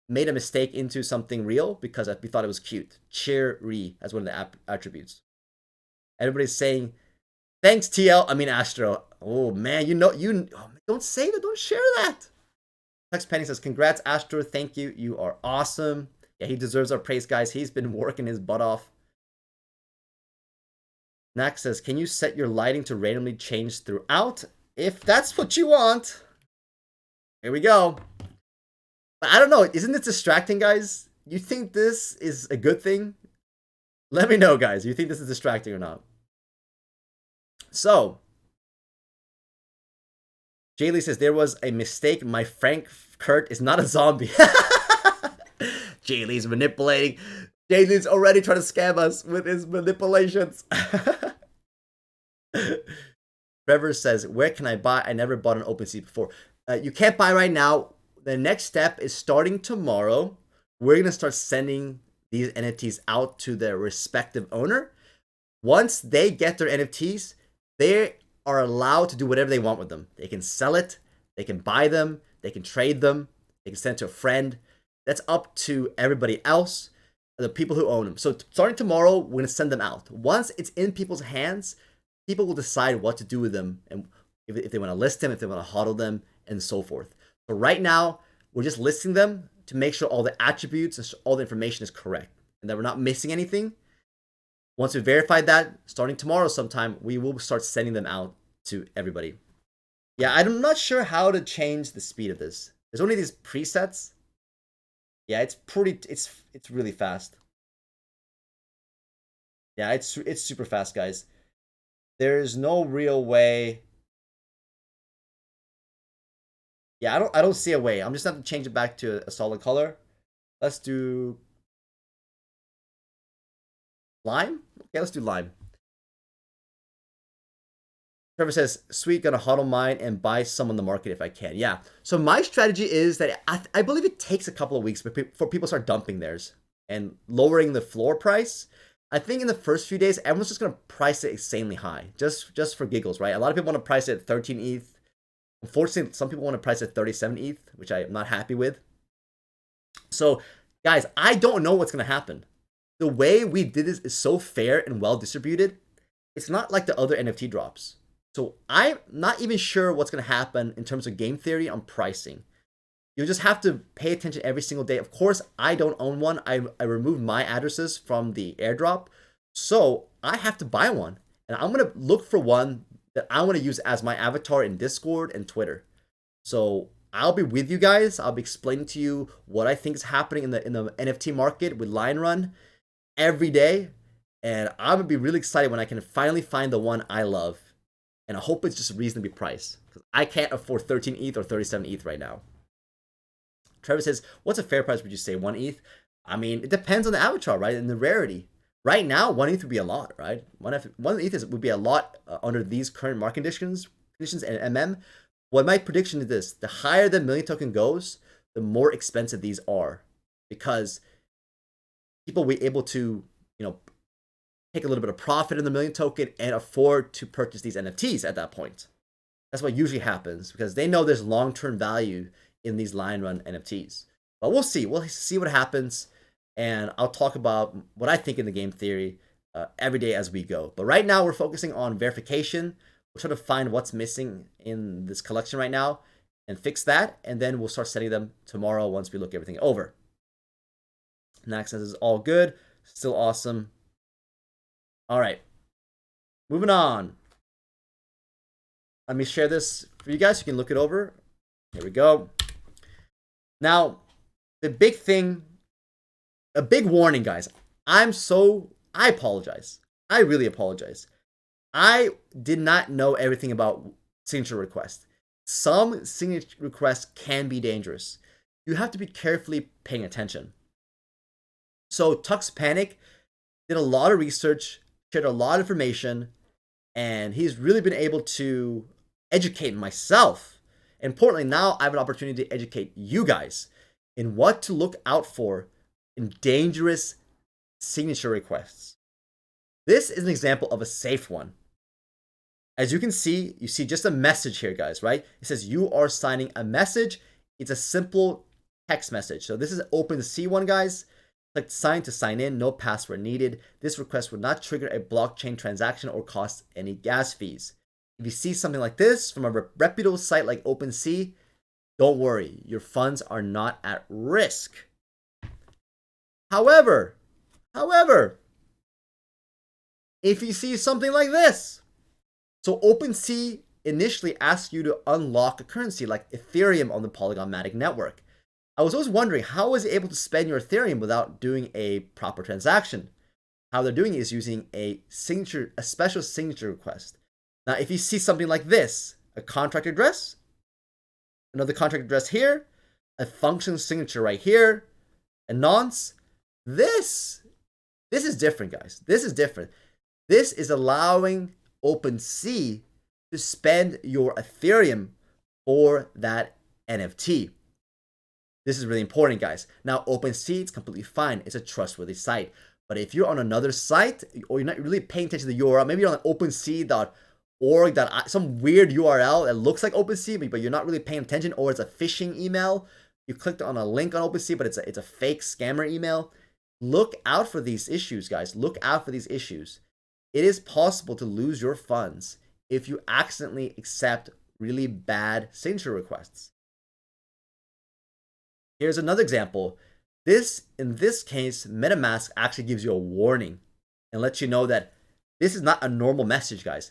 made a mistake into something real because we thought it was cute. Cherry as one of the attributes. Everybody's saying, thanks Astro. Oh man, don't say that, don't share that. Tex Penny says, congrats Astro, thank you, you are awesome. Yeah, he deserves our praise, guys. He's been working his butt off. Nax says, can you set your lighting to randomly change throughout? If that's what you want. Here we go. But I don't know, isn't this distracting, guys? You think this is a good thing? Let me know, guys. You think this is distracting or not? So, Jaylee says, there was a mistake. My Frank Kurt is not a zombie. Jaylee's manipulating. Jaylee's already trying to scam us with his manipulations. Trevor says, where can I buy? I never bought an OpenSea before. You can't buy right now. The next step is starting tomorrow. We're going to start sending these NFTs out to their respective owner. Once they get their NFTs, they are allowed to do whatever they want with them. They can sell it, they can buy them, they can trade them, they can send it to a friend. That's up to everybody else, the people who own them. So starting tomorrow, we're going to send them out. Once it's in people's hands, people will decide what to do with them, and if they want to list them, if they want to hodl them, and so forth. So right now, we're just listing them to make sure all the attributes and all the information is correct and that we're not missing anything. Once we verified that, starting tomorrow sometime, we will start sending them out to everybody. Yeah, I'm not sure how to change the speed of this. There's only these presets. Yeah, it's really fast. Yeah, it's super fast, guys. There's no real way. Yeah, I don't see a way. I'm just gonna have to change it back to a solid color. Let's do lime. Okay, let's do lime. Trevor says, sweet, gonna hodl mine and buy some on the market if I can. Yeah. So my strategy is that I believe it takes a couple of weeks for people to start dumping theirs and lowering the floor price. I think in the first few days, everyone's just gonna price it insanely high, just for giggles, right? A lot of people want to price it at 13 ETH. Unfortunately, some people want to price it at 37 ETH, which I am not happy with. So, guys, I don't know what's gonna happen. The way we did this is so fair and well distributed. It's not like the other NFT drops. So I'm not even sure what's going to happen in terms of game theory on pricing. You'll just have to pay attention every single day. Of course, I don't own one. I removed my addresses from the airdrop. So I have to buy one. And I'm going to look for one that I want to use as my avatar in Discord and Twitter. So I'll be with you guys. I'll be explaining to you what I think is happening in the NFT market with Lion Run every day. And I'm going to be really excited when I can finally find the one I love. And I hope it's just reasonably priced, because I can't afford 13 ETH or 37 ETH right now. Trevor says, what's a fair price would you say? 1 ETH? I mean, it depends on the avatar, right? And the rarity. Right now, 1 ETH would be a lot, right? 1 ETH would be a lot under these current market conditions and MM. What my prediction is this: the higher the million token goes, the more expensive these are, because people will be able to, take a little bit of profit in the million token and afford to purchase these NFTs at that point. That's what usually happens, because they know there's long-term value in these Lion Run NFTs. But we'll see. We'll see what happens, and I'll talk about what I think in the game theory every day as we go. But right now, we're focusing on verification. We're trying to find what's missing in this collection right now and fix that, and then we'll start setting them tomorrow once we look everything over. Nax says is all good. Still awesome. All right, moving on. Let me share this for you guys so you can look it over. Here we go. Now, the big thing, a big warning, guys. I apologize. I really apologize. I did not know everything about signature requests. Some signature requests can be dangerous. You have to be carefully paying attention. So Tux Panic did a lot of research, shared a lot of information, and he's really been able to educate myself. Importantly, now I have an opportunity to educate you guys in what to look out for in dangerous signature requests. This is an example of a safe one. As you can see, you see just a message here, guys, right? It says you are signing a message. It's a simple text message. So this is OpenSea one, guys. Click sign to sign in, no password needed. This request would not trigger a blockchain transaction or cost any gas fees. If you see something like this from a reputable site like OpenSea, don't worry, your funds are not at risk. However, if you see something like this, so OpenSea initially asks you to unlock a currency like Ethereum on the Polygon Matic network. I was always wondering, how was it able to spend your Ethereum without doing a proper transaction? How they're doing it is using a special signature request. Now, if you see something like this, a contract address, another contract address here, a function signature right here, a nonce, this is different, guys. This is different. This is allowing OpenSea to spend your Ethereum for that NFT. This is really important, guys. Now, OpenSea, it's completely fine. It's a trustworthy site. But if you're on another site, or you're not really paying attention to the URL, maybe you're on OpenSea.org, some weird URL that looks like OpenSea, but you're not really paying attention, or it's a phishing email. You clicked on a link on OpenSea, but it's a fake scammer email. Look out for these issues, guys. Look out for these issues. It is possible to lose your funds if you accidentally accept really bad signature requests. Here's another example. In this case, MetaMask actually gives you a warning and lets you know that this is not a normal message, guys.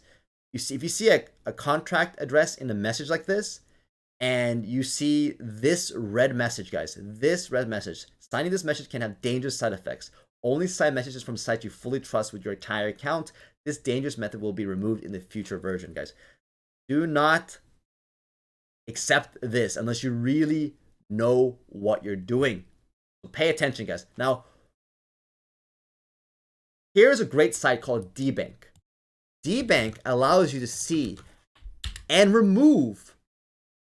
If you see a contract address in a message like this, and you see this red message, guys, this red message, signing this message can have dangerous side effects. Only sign messages from sites you fully trust with your entire account. This dangerous method will be removed in the future version, guys. Do not accept this unless you really know what you're doing. So pay attention, guys. Now, here's a great site called DBank. DBank allows you to see and remove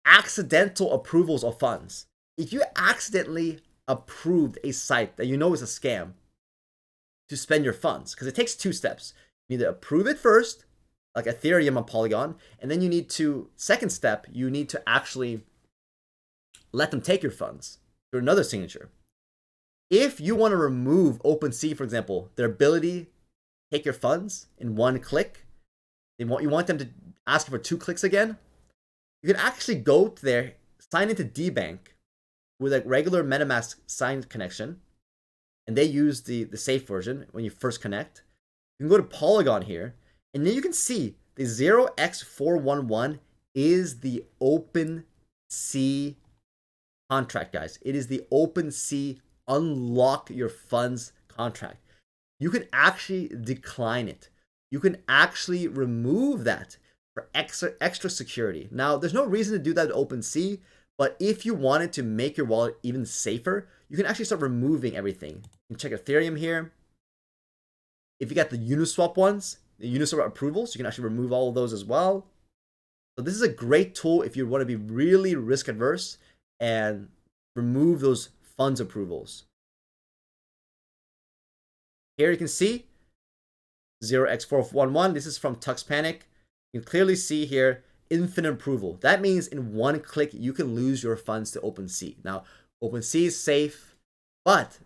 accidental approvals of funds. If you accidentally approved a site that you know is a scam to spend your funds, because it takes two steps. You need to approve it first, like Ethereum on Polygon, and then second step, you need to actually let them take your funds through another signature. If you want to remove OpenSea, for example, their ability to take your funds in one click, you want them to ask you for 2 clicks again, you can actually go to there, sign into DBank with a regular MetaMask signed connection, and they use the safe version when you first connect. You can go to Polygon here, and then you can see the 0x411 is the OpenSea contract, guys. It is the OpenSea unlock your funds contract. You can actually decline it. You can actually remove that for extra security. Now, there's no reason to do that with OpenSea, but if you wanted to make your wallet even safer, you can actually start removing everything. You can check Ethereum here. If you got the Uniswap ones, the Uniswap approvals, you can actually remove all of those as well. So this is a great tool if you want to be really risk adverse and remove those funds approvals. Here you can see 0x411. This is from Tux Panic. You can clearly see here infinite approval. That means in one click you can lose your funds to OpenSea. Now, OpenSea is safe, but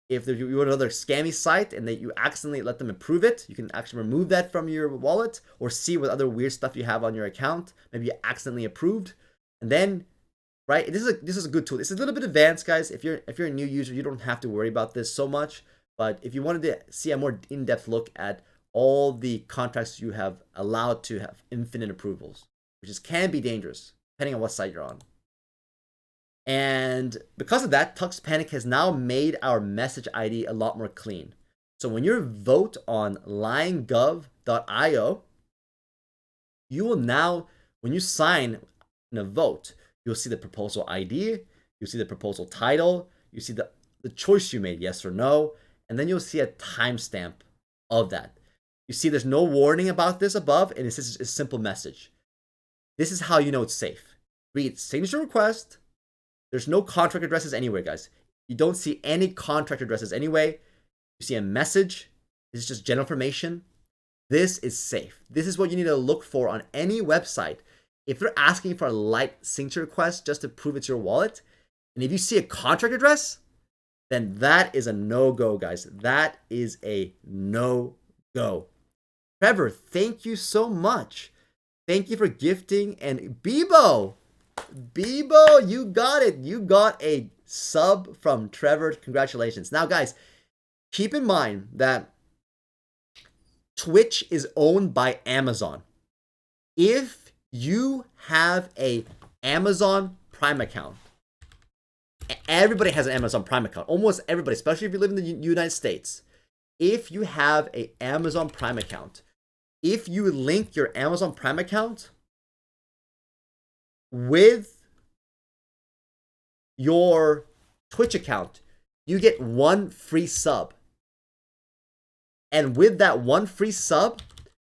if you go to another scammy site and that you accidentally let them approve it, you can actually remove that from your wallet or see what other weird stuff you have on your account. Maybe you accidentally approved, and then right, this is a good tool. It's a little bit advanced, guys. If you're a new user, you don't have to worry about this so much. But if you wanted to see a more in-depth look at all the contracts you have allowed to have infinite approvals, which can be dangerous depending on what site you're on. And because of that, Tux Panic has now made our message ID a lot more clean. So when you vote on liongov.io, you will now, when you sign in a vote, you'll see the proposal ID, you'll see the proposal title, you see the choice you made, yes or no, and then you'll see a timestamp of that. You see there's no warning about this above, and it's just a simple message. This is how you know it's safe. Read signature request. There's no contract addresses anywhere, guys. You don't see any contract addresses anyway. You see a message. This is just general information. This is safe. This is what you need to look for on any website. If they're asking for a light signature request just to prove it's your wallet, And if you see a contract address, then that is a no-go, guys. That is a no-go. Trevor, thank you so much. Thank you for gifting. And Bebo, you got it. You got a sub from Trevor. Congratulations. Now, guys, keep in mind that Twitch is owned by Amazon. If you have a Amazon Prime account, everybody has an Amazon Prime account. Almost everybody, especially if you live in the United States. If you have an Amazon Prime account, if you link your Amazon Prime account with your Twitch account, you get one free sub. And with that one free sub,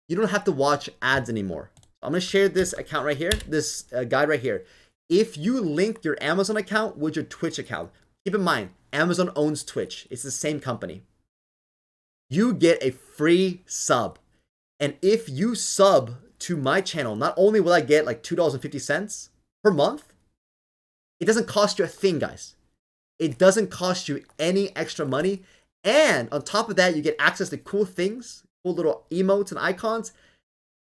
you don't have to watch ads anymore. I'm going to share this account right here, this guide right here. If you link your Amazon account with your Twitch account, keep in mind, Amazon owns Twitch. It's the same company. You get a free sub. And if you sub to my channel, not only will I get like $2.50 per month, it doesn't cost you a thing, guys. It doesn't cost you any extra money. And on top of that, you get access to cool things, cool little emotes and icons.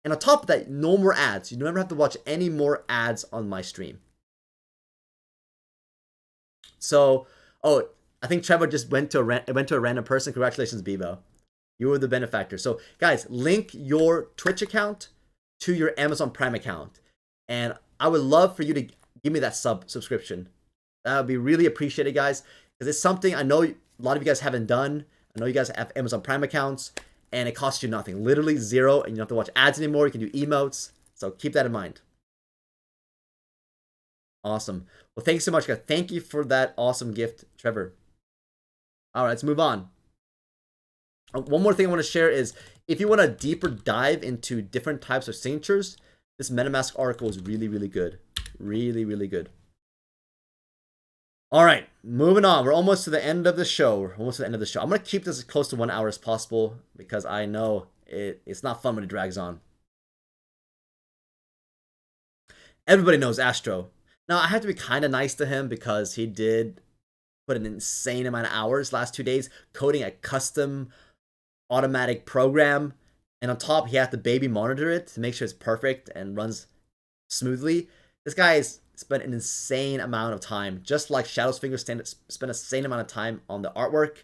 And on top of that, no more ads. You never have to watch any more ads on my stream. So, I think Trevor just went to a random person. Congratulations, Bebo. You were the benefactor. So, guys, link your Twitch account to your Amazon Prime account. And I would love for you to give me that subscription. That would be really appreciated, guys. Because it's something I know a lot of you guys haven't done. I know you guys have Amazon Prime accounts. And it costs you nothing. Literally zero. And you don't have to watch ads anymore. You can do emotes. So keep that in mind. Awesome. Well, thank you so much, guys. Thank you for that awesome gift, Trevor. All right, let's move on. One more thing I want to share is if you want a deeper dive into different types of signatures, this MetaMask article is really, really good. Really, really good. All right, moving on. We're almost to the end of the show. I'm going to keep this as close to 1 hour as possible because I know it's not fun when it drags on. Everybody knows Astro. Now, I have to be kind of nice to him because he did put an insane amount of hours last 2 days coding a custom automatic program. And on top, he had to baby monitor it to make sure it's perfect and runs smoothly. This guy has spent an insane amount of time, just like Shadow's Finger spent a insane amount of time on the artwork.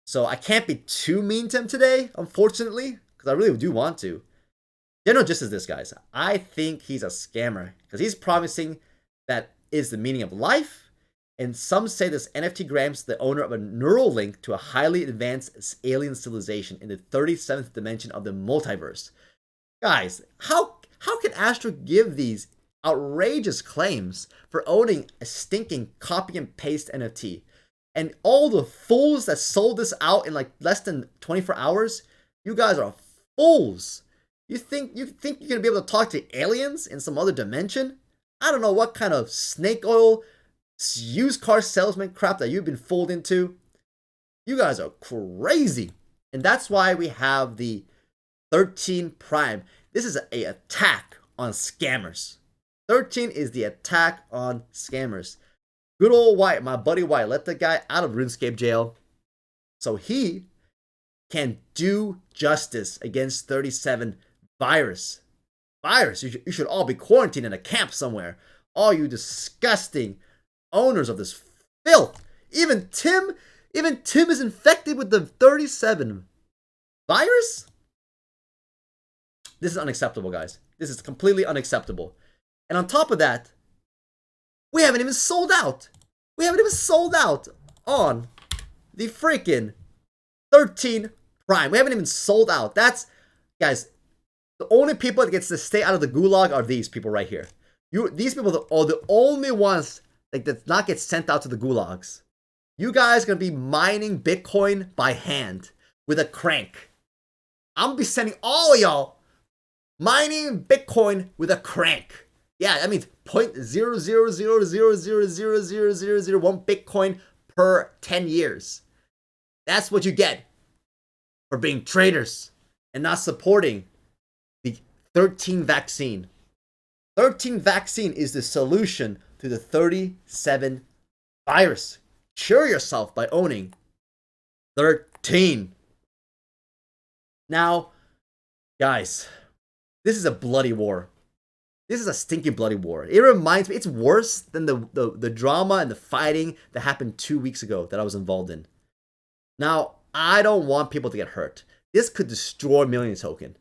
So I can't be too mean to him today, unfortunately, because I really do want to. General gist is this, guys. I think he's a scammer because he's promising that is the meaning of life. And some say this NFT grants the owner of a neural link to a highly advanced alien civilization in the 37th dimension of the multiverse. Guys, how can Astro give these outrageous claims for owning a stinking copy and paste NFT? And all the fools that sold this out in like less than 24 hours, you guys are fools. You think you're gonna be able to talk to aliens in some other dimension? I don't know what kind of snake oil used car salesman crap that you've been fooled into. You guys are crazy. And that's why we have the 13 Prime. This is an attack on scammers. 13 is the attack on scammers. Good old White, my buddy White, let the guy out of RuneScape jail so he can do justice against 37 virus. You should all be quarantined in a camp somewhere. All you disgusting owners of this filth. Even Tim is infected with the 37 virus? This is unacceptable, guys. This is completely unacceptable. And on top of that, we haven't even sold out. We haven't even sold out on the freaking 13 Prime. We haven't even sold out. That's, guys, the only people that gets to stay out of the gulag are these people right here. These people are the only ones that does not get sent out to the gulags. You guys are going to be mining Bitcoin by hand with a crank. I'm going to be sending all of y'all mining Bitcoin with a crank. Yeah, that means 0.000000001 Bitcoin per 10 years. That's what you get for being traitors and not supporting the 13 vaccine. 13 vaccine is the solution to the 37 virus. Cure yourself by owning 13. Now, guys, this is a bloody war. This is a stinky bloody war. It reminds me, it's worse than the drama and the fighting that happened 2 weeks ago that I was involved in. Now, I don't want people to get hurt. This could destroy Million Token.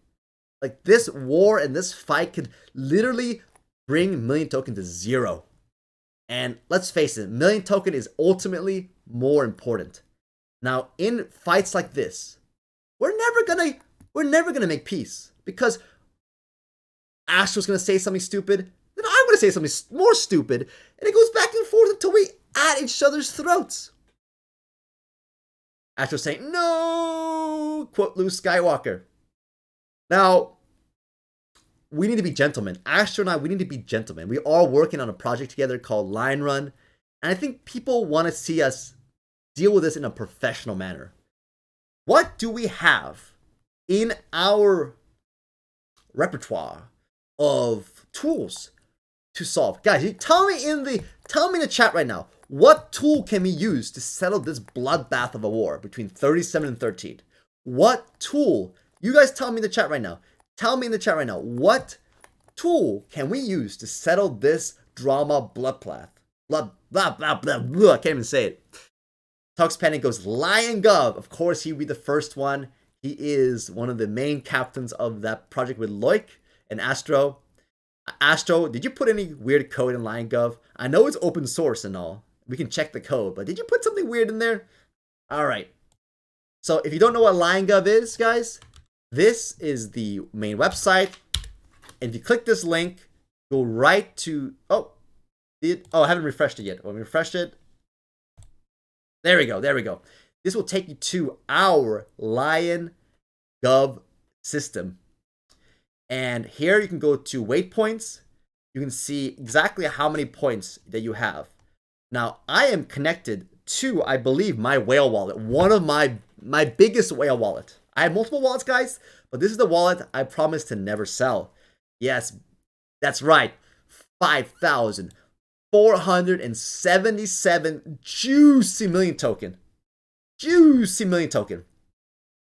Like, this war and this fight could literally bring Million Token to zero. And let's face it, Million Token is ultimately more important. Now, in fights like this, we're never gonna make peace, because Astro's gonna say something stupid, then I'm gonna say something more stupid, and it goes back and forth until we at each other's throats. Astro's saying, "No!" quote Luke Skywalker. Now, we need to be gentlemen. Astro and I, we need to be gentlemen. We are working on a project together called Line Run, and I think people want to see us deal with this in a professional manner. What do we have in our repertoire of tools to solve? Guys, tell me in the chat right now, what tool can we use to settle this bloodbath of a war between 37 and 13? What tool? You guys tell me in the chat right now. Tell me in the chat right now, what tool can we use to settle this drama bloodbath? Blah, blah, blah, blah, blah. I can't even say it. Tux Panic goes, Lion Gov. Of course, he'd be the first one. He is one of the main captains of that project with Loic and Astro. Astro, did you put any weird code in Lion Gov? I know it's open source and all. We can check the code, but did you put something weird in there? All right. So if you don't know what Lion Gov is, guys, this is the main website. And if you click this link, go right to, I haven't refreshed it yet. Let me refresh it. There we go. This will take you to our Lion Gov system. And here you can go to waypoints. You can see exactly how many points that you have. Now, I am connected to, I believe, my whale wallet, one of my biggest whale wallet. I have multiple wallets, guys, but this is the wallet I promise to never sell. Yes, that's right. 5,477 juicy million token. Juicy million token.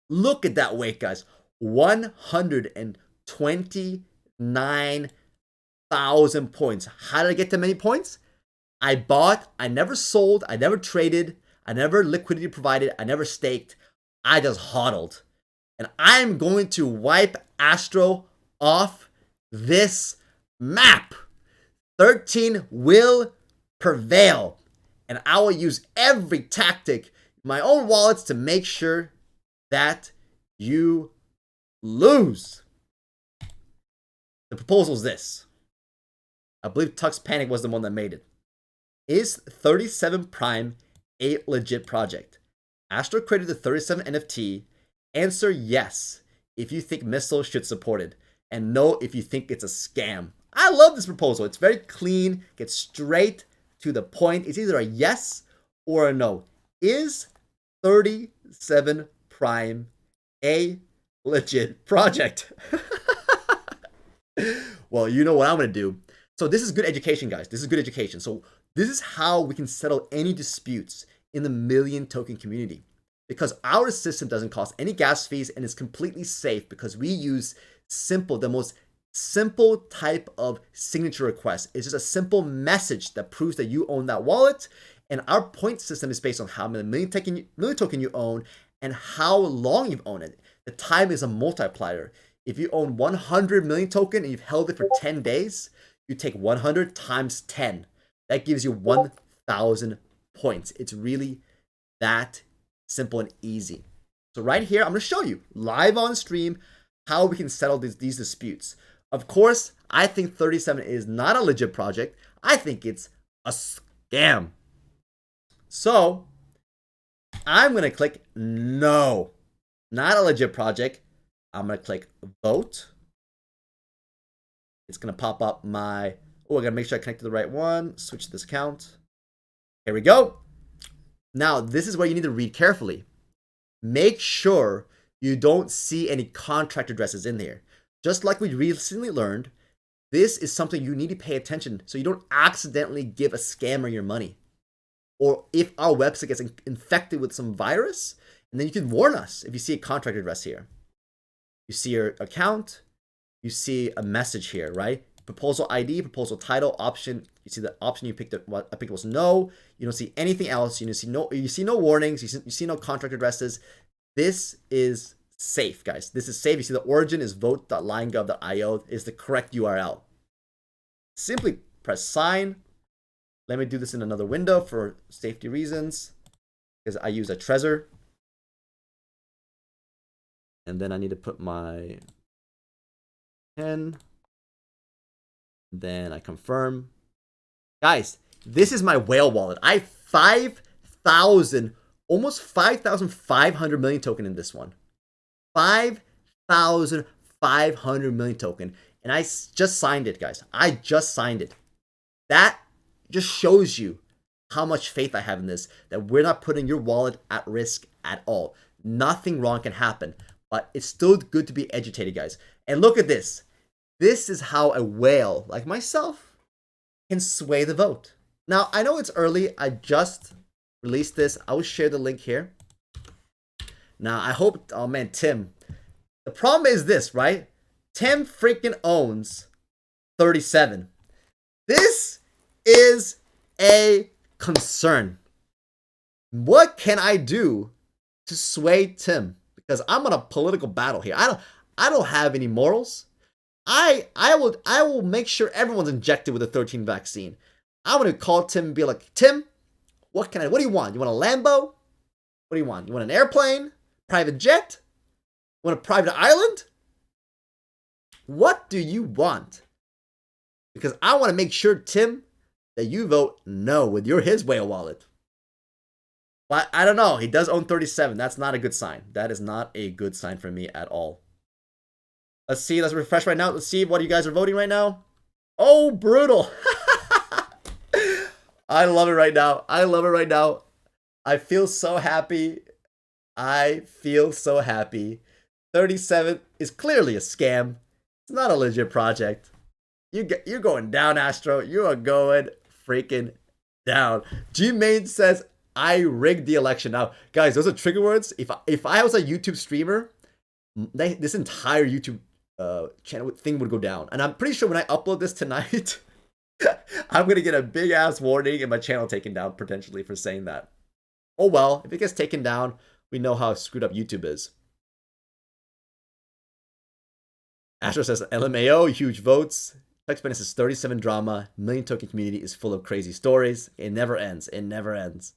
Look at that weight, guys. 129,000 points. How did I get that many points? I bought, I never sold, I never traded, I never liquidity provided, I never staked. I just hodled. And I'm going to wipe Astro off this map. 13 will prevail. And I will use every tactic, my own wallets, to make sure that you lose. The proposal is this. I believe Tux Panic was the one that made it. Is 37 Prime a legit project? Astro created the 37 NFT. Answer yes if you think Missile should support it, and no if you think it's a scam. I love this proposal. It's very clean, gets straight to the point. It's either a yes or a no. Is 37 Prime a legit project? Well, you know what I'm going to do. So this is good education, guys. This is good education. So this is how we can settle any disputes in the million token community. Because our system doesn't cost any gas fees and is completely safe because we use the most simple type of signature request. It's just a simple message that proves that you own that wallet. And our point system is based on how many million token you own and how long you've owned it. The time is a multiplier. If you own 100 million token and you've held it for 10 days, you take 100 times 10. That gives you 1,000 points. It's really that simple and easy. So right here, I'm going to show you live on stream how we can settle these disputes. Of course, I think 37 is not a legit project. I think it's a scam. So I'm going to click no, not a legit project. I'm going to click vote. It's going to pop up my, I got to make sure I connect to the right one. Switch this account. Here we go. Now, this is where you need to read carefully. Make sure you don't see any contract addresses in there. Just like we recently learned, this is something you need to pay attention so you don't accidentally give a scammer your money. or if our website gets infected with some virus, and then you can warn us if you see a contract address here. You see your account, you see a message here, right? Proposal ID, proposal title, option. You see the option you picked. What I picked was no. You don't see anything else. You see no warnings. You see no contract addresses. This is safe, guys. This is safe. You see the origin is vote.liongov.io is the correct URL. Simply press sign. Let me do this in another window for safety reasons, because I use a Trezor. And then I need to put my pen. Then I confirm. Guys, this is my whale wallet. I have 5,000, almost 5,500 million token in this one. 5,500 million token. And I just signed it, guys. I just signed it. That just shows you how much faith I have in this, that we're not putting your wallet at risk at all. Nothing wrong can happen, but it's still good to be educated, guys. And look at this. This is how a whale like myself can sway the vote. Now, I know it's early. I just released this. I will share the link here. Now, I hope, oh man, Tim. The problem is this, right? Tim freaking owns 37. This is a concern. What can I do to sway Tim? Because I'm on a political battle here. I don't have any morals. I will make sure everyone's injected with the 13 vaccine. I'm gonna call Tim and be like, Tim, what do you want? You want a Lambo? What do you want? You want an airplane? Private jet? You want a private island? What do you want? Because I want to make sure, Tim, that you vote no with his whale wallet. But I don't know. He does own 37. That's not a good sign. That is not a good sign for me at all. Let's see. Let's refresh right now. Let's see what you guys are voting right now. Oh, brutal. I love it right now. I love it right now. I feel so happy. I feel so happy. 37 is clearly a scam. It's not a legit project. You're going down, Astro. You are going freaking down. G-Main says, I rigged the election. Now, guys, those are trigger words. If I was a YouTube streamer, this entire YouTube channel thing would go down. And I'm pretty sure when I upload this tonight, I'm going to get a big ass warning and my channel taken down potentially for saying that. Oh well, if it gets taken down, we know how screwed up YouTube is. Astro says LMAO, huge votes. Flex Bennett says 37 drama. Million token community is full of crazy stories. It never ends. It never ends.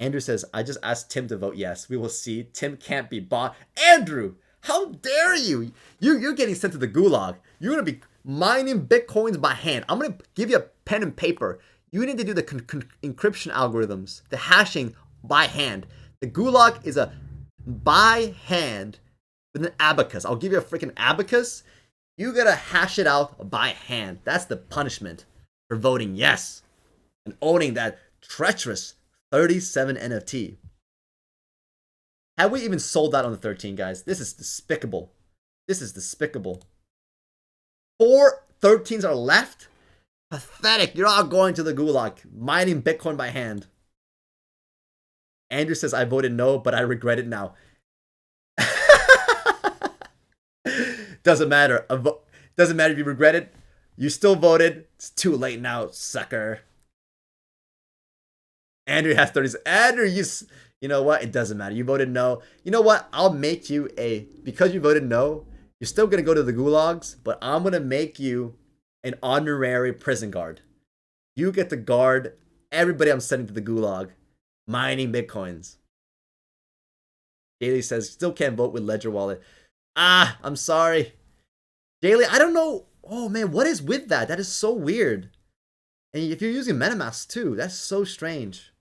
Andrew says, I just asked Tim to vote yes. We will see. Tim can't be bought. Andrew, how dare you? You're getting sent to the gulag. You're going to be mining bitcoins by hand. I'm going to give you a pen and paper. You need to do the encryption algorithms, the hashing by hand. The gulag is a by hand with an abacus. I'll give you a freaking abacus. You gotta hash it out by hand. That's the punishment for voting yes and owning that treacherous 37 NFT. Have we even sold that on the 13, guys? This is despicable. This is despicable. 4 13s are left. Pathetic. You're all going to the gulag, mining Bitcoin by hand. Andrew says, I voted no, but I regret it now. Doesn't matter. Doesn't matter if you regret it. You still voted. It's too late now, sucker. Andrew has 30. Andrew, you know what? It doesn't matter. You voted no. You know what? I'll make you because you voted no, you're still going to go to the gulags, but I'm going to make you an honorary prison guard. You get to guard everybody I'm sending to the gulag, mining Bitcoins. Daily says, still can't vote with Ledger Wallet. I'm sorry. Daily, I don't know. Oh man, what is with that? That is so weird. And if you're using MetaMask too, that's so strange.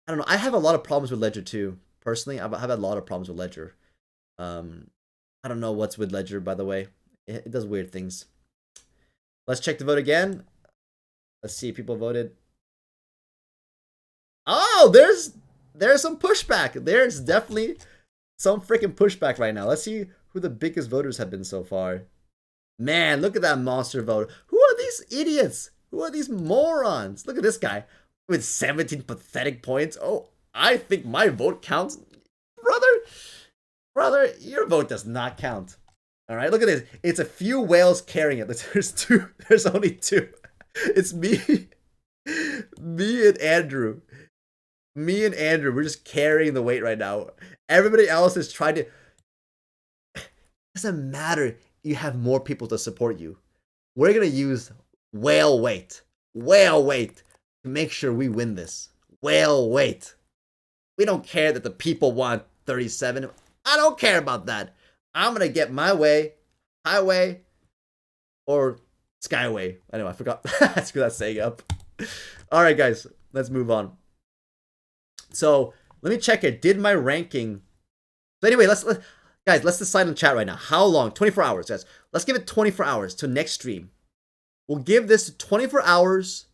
I don't know. I have a lot of problems with Ledger too. Personally, I've had a lot of problems with Ledger. I don't know what's with Ledger, by the way. It does weird things. Let's check the vote again. Let's see if people voted. Oh, there's some pushback. There's definitely some freaking pushback right now. Let's see who the biggest voters have been so far. Man, look at that monster vote. Who are these idiots? Who are these morons? Look at this guy. with 17 pathetic points. Oh, I think my vote counts. Brother, your vote does not count. All right, look at this. It's a few whales carrying it. There's two. There's only two. It's me, me and Andrew. Me and Andrew, we're just carrying the weight right now. Everybody else is trying to. It doesn't matter. You have more people to support you. We're gonna use whale weight to make sure we win this. Whale weight. We don't care that the people want 37. I don't care about that. I'm gonna get my way, highway, or skyway. Anyway, I forgot. I screwed that saying up. All right, guys, let's move on. So let me check it. Did my ranking? So anyway, guys, let's decide in chat right now. How long? 24 hours, guys. Let's give it 24 hours to next stream. We'll give this 24 hours.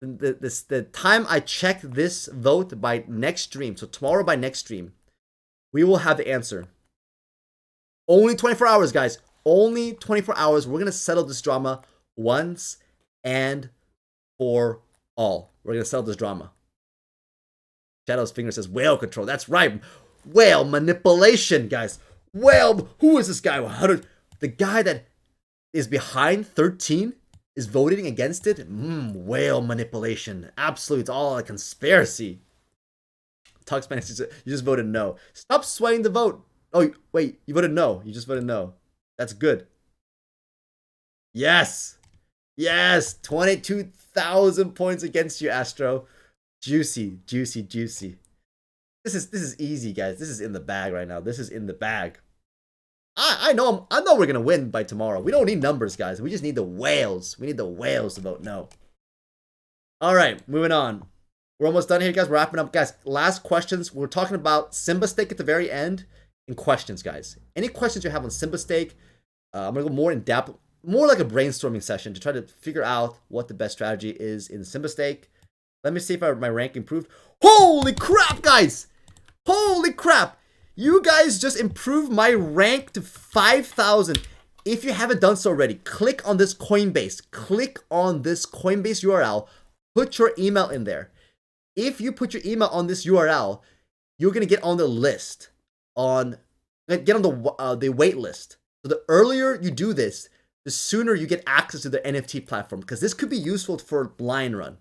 The time I check this vote by next stream. So tomorrow by next stream, we will have the answer. Only 24 hours, guys. Only 24 hours. We're going to settle this drama once and for all. We're going to settle this drama. Shadow's finger says whale control. That's right. Whale manipulation, guys. Whale. Who is this guy? The guy that is behind 13 is voting against it? Whale manipulation. Absolutely. It's all a conspiracy. Talk Spanish. You just voted no. Stop swaying the vote. Oh, wait. You voted no. You just voted no. That's good. Yes. Yes. 22,000 points against you, Astro. Juicy. Juicy. Juicy. This is easy, guys. This is in the bag right now. This is in the bag. I know we're gonna win by tomorrow. We don't need numbers, guys. We just need the whales. We need the whales to vote no. All right, moving on. We're almost done here, guys. We're wrapping up, guys. Last questions. We're talking about Simba stake at the very end. And questions, guys. Any questions you have on Simba stake? I'm gonna go more in depth, more like a brainstorming session to try to figure out what the best strategy is in Simba stake. Let me see if my rank improved. Holy crap, guys! Holy crap! You guys just improved my rank to 5,000. If you haven't done so already, click on this Coinbase. Click on this Coinbase URL. Put your email in there. If you put your email on this URL, you're gonna get on the list. Get on the wait list. So the earlier you do this, the sooner you get access to the NFT platform, because this could be useful for Lion Run.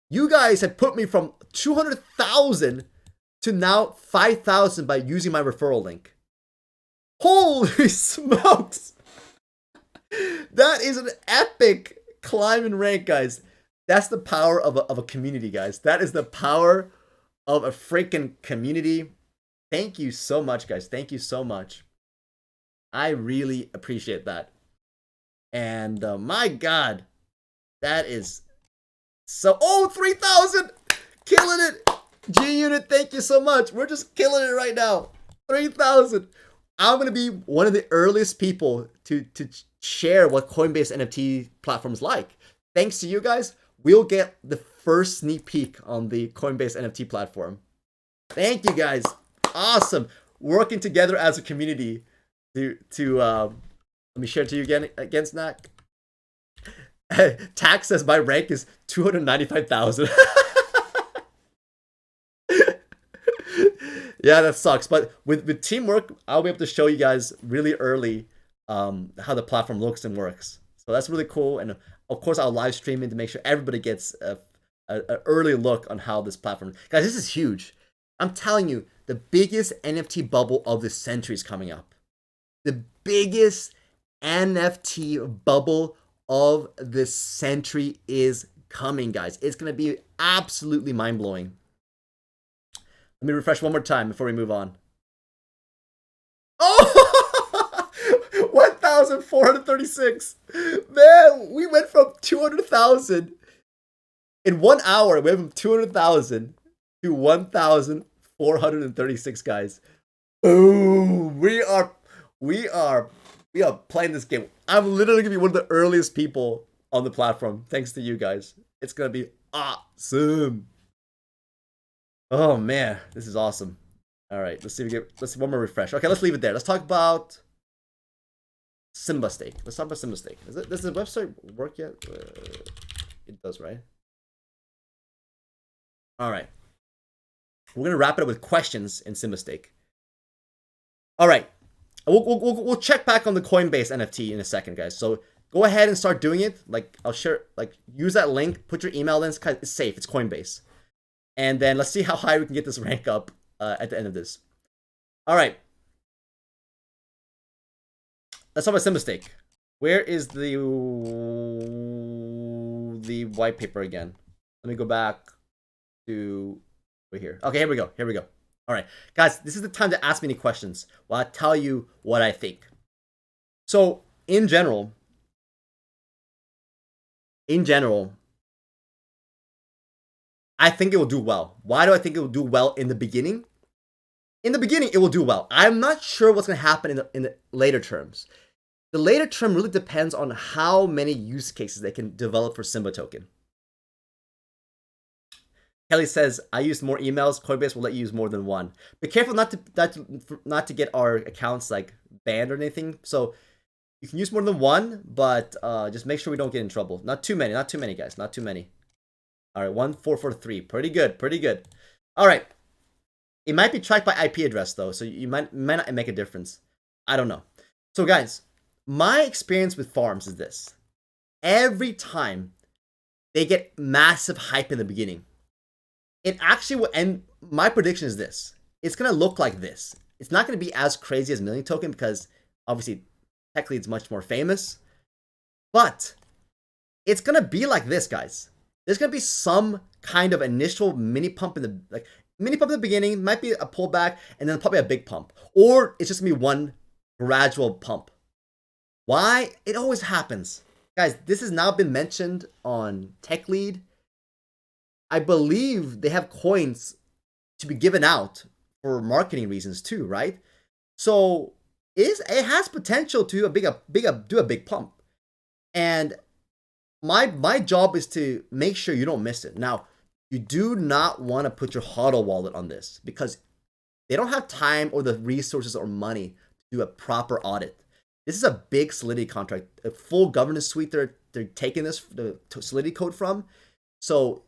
You guys have put me from 200,000 to now 5,000 by using my referral link. Holy smokes! That is an epic climb in rank, guys. That's the power of a community, guys. That is the power of a freaking community. Thank you so much, guys. Thank you so much. I really appreciate that. And my God, that is so. Oh, 3,000! Killing it! G Unit, thank you so much. We're just killing it right now. 3,000. I'm going to be one of the earliest people to share what Coinbase NFT platform's like. Thanks to you guys, we'll get the first sneak peek on the Coinbase NFT platform. Thank you guys. Awesome. Working together as a community to let me share it to you again, Snack. Tax says my rank is 295,000. Yeah, that sucks. But with teamwork, I'll be able to show you guys really early how the platform looks and works. So that's really cool. And of course, I'll live stream it to make sure everybody gets an early look on how this platform. Guys, this is huge. I'm telling you, the biggest NFT bubble of the century is coming up. The biggest NFT bubble of the century is coming, guys. It's going to be absolutely mind-blowing. Let me refresh one more time before we move on. Oh! 1,436. Man, we went from 200,000 in 1 hour. We went from 200,000 to 1,436, guys. Boom! We are playing this game. I'm literally gonna be one of the earliest people on the platform, thanks to you guys. It's gonna be awesome. Oh man, this is awesome. All right, let's see one more refresh. Okay, let's leave it there. Let's talk about Simba stake. Let's talk about Simba stake. Does the website work yet? It does, right? All right. We're going to wrap it up with questions in Simba Stake. All right. We'll check back on the Coinbase NFT in a second, guys. So go ahead and start doing it. Like, I'll share, like, use that link, put your email in. It's safe. It's Coinbase. And then let's see how high we can get this rank up at the end of this. All right. Let's talk about Simba Stake. Where is the white paper again? Let me go back to over here. Okay, here we go. Here we go. All right, guys, this is the time to ask me any questions while I tell you what I think. So, in general, I think it will do well. Why do I think it will do well in the beginning? In the beginning, it will do well. I'm not sure what's going to happen in the later terms. The later term really depends on how many use cases they can develop for Simba token. Kelly says, I use more emails. Coinbase will let you use more than one. Be careful not to get our accounts like banned or anything. So you can use more than one, but just make sure we don't get in trouble. Not too many, guys. Not too many. All right, 1443. Pretty good, pretty good. All right. It might be tracked by IP address though, so you might not make a difference. I don't know. So guys, my experience with farms is this. Every time they get massive hype in the beginning, it actually will end. My prediction is this. It's going to look like this. It's not going to be as crazy as Million Token because obviously technically it's much more famous. But it's going to be like this, guys. There's going to be some kind of initial mini pump in the beginning, might be a pullback, and then probably a big pump. Or it's just going to be one gradual pump. Why? It always happens. Guys, this has now been mentioned on Tech Lead. I believe they have coins to be given out for marketing reasons too, right? So it has potential to do a big pump. And my job is to make sure you don't miss it. Now, you do not want to put your HODL wallet on this because they don't have time or the resources or money to do a proper audit. This is a big Solidity contract, a full governance suite they're taking this the Solidity code from. So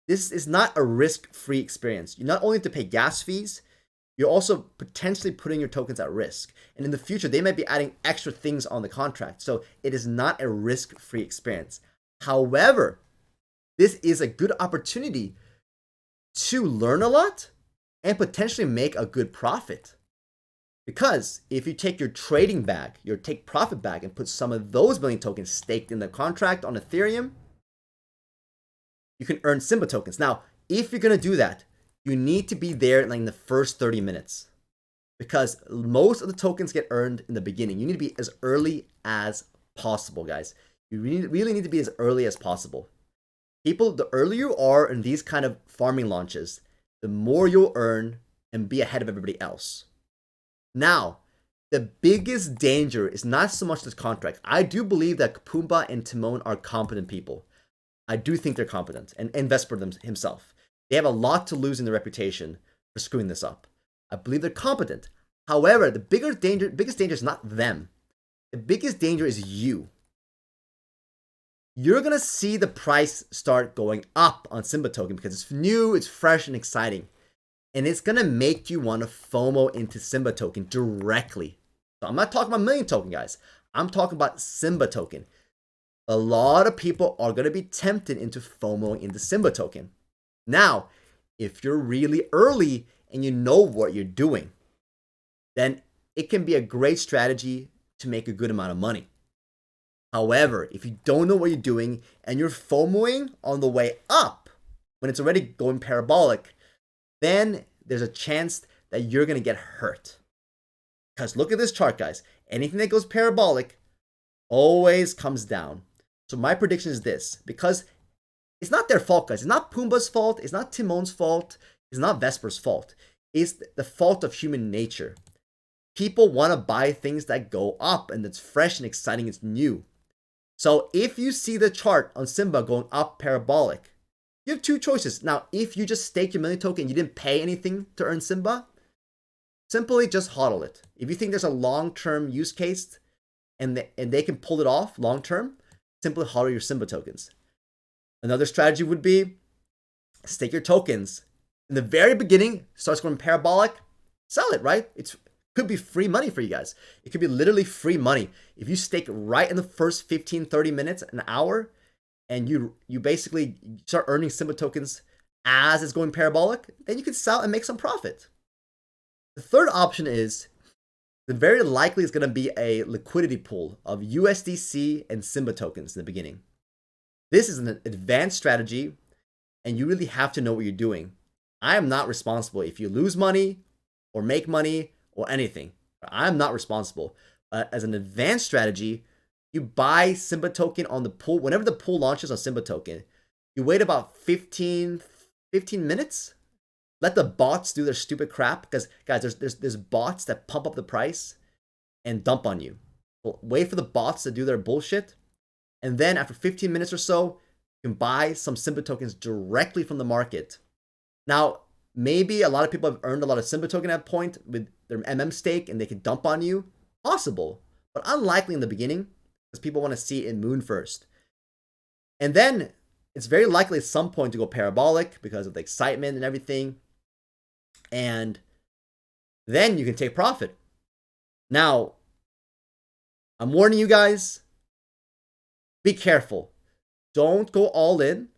this is not a risk-free experience. You not only have to pay gas fees, you're also potentially putting your tokens at risk. And in the future, they might be adding extra things on the contract. So it is not a risk-free experience. However, this is a good opportunity to learn a lot and potentially make a good profit. Because if you take your trading bag, your take profit bag, and put some of those Million tokens staked in the contract on Ethereum, you can earn Simba tokens. Now, if you're going to do that, you need to be there in the first 30 minutes. Because most of the tokens get earned in the beginning. You need to be as early as possible, guys. You really need to be as early as possible. The earlier you are in these kind of farming launches, the more you'll earn and be ahead of everybody else. Now, the biggest danger is not so much this contract. I do believe that Kapumba and Timon are competent people. I do think they're competent, and Vesper himself. They have a lot to lose in their reputation for screwing this up. I believe they're competent. However, the biggest danger is not them. The biggest danger is you. You're going to see the price start going up on Simba token because it's new, it's fresh, and exciting. And it's going to make you want to FOMO into Simba token directly. So I'm not talking about Million token, guys. I'm talking about Simba token. A lot of people are going to be tempted into FOMOing into Simba token. Now, if you're really early and you know what you're doing, then it can be a great strategy to make a good amount of money. However, if you don't know what you're doing and you're FOMOing on the way up when it's already going parabolic, then there's a chance that you're going to get hurt. Because look at this chart, guys. Anything that goes parabolic always comes down. So my prediction is this, because it's not their fault, guys. It's not Pumbaa's fault. It's not Timon's fault. It's not Vesper's fault. It's the fault of human nature. People want to buy things that go up and that's fresh and exciting. It's new. So if you see the chart on Simba going up parabolic, you have two choices. Now, if you just stake your Million token and you didn't pay anything to earn Simba, simply just HODL it. If you think there's a long-term use case and they can pull it off long-term, simply HODL your Simba tokens. Another strategy would be, stake your tokens. In the very beginning, starts going parabolic, sell it, right? It could be free money for you guys. It could be literally free money. If you stake right in the first 15, 30 minutes, an hour, and you basically start earning Simba tokens as it's going parabolic, then you can sell and make some profit. The third option is, the very likely is going to be a liquidity pool of USDC and Simba tokens in the beginning. This is an advanced strategy, and you really have to know what you're doing. I am not responsible if you lose money or make money or anything. I'm not responsible. As an advanced strategy, you buy Simba token on the pool. Whenever the pool launches on Simba token, you wait about 15 minutes. Let the bots do their stupid crap, because guys, there's bots that pump up the price and dump on you. Well, wait for the bots to do their bullshit, and then after 15 minutes or so, you can buy some Simba tokens directly from the market. Now, maybe a lot of people have earned a lot of Simba token at a point with their stake, and they can dump on you. Possible, but unlikely in the beginning, because people want to see it in Moon first. And then it's very likely at some point to go parabolic because of the excitement and everything. And then you can take profit. Now, I'm warning you guys, be careful. Don't go all in.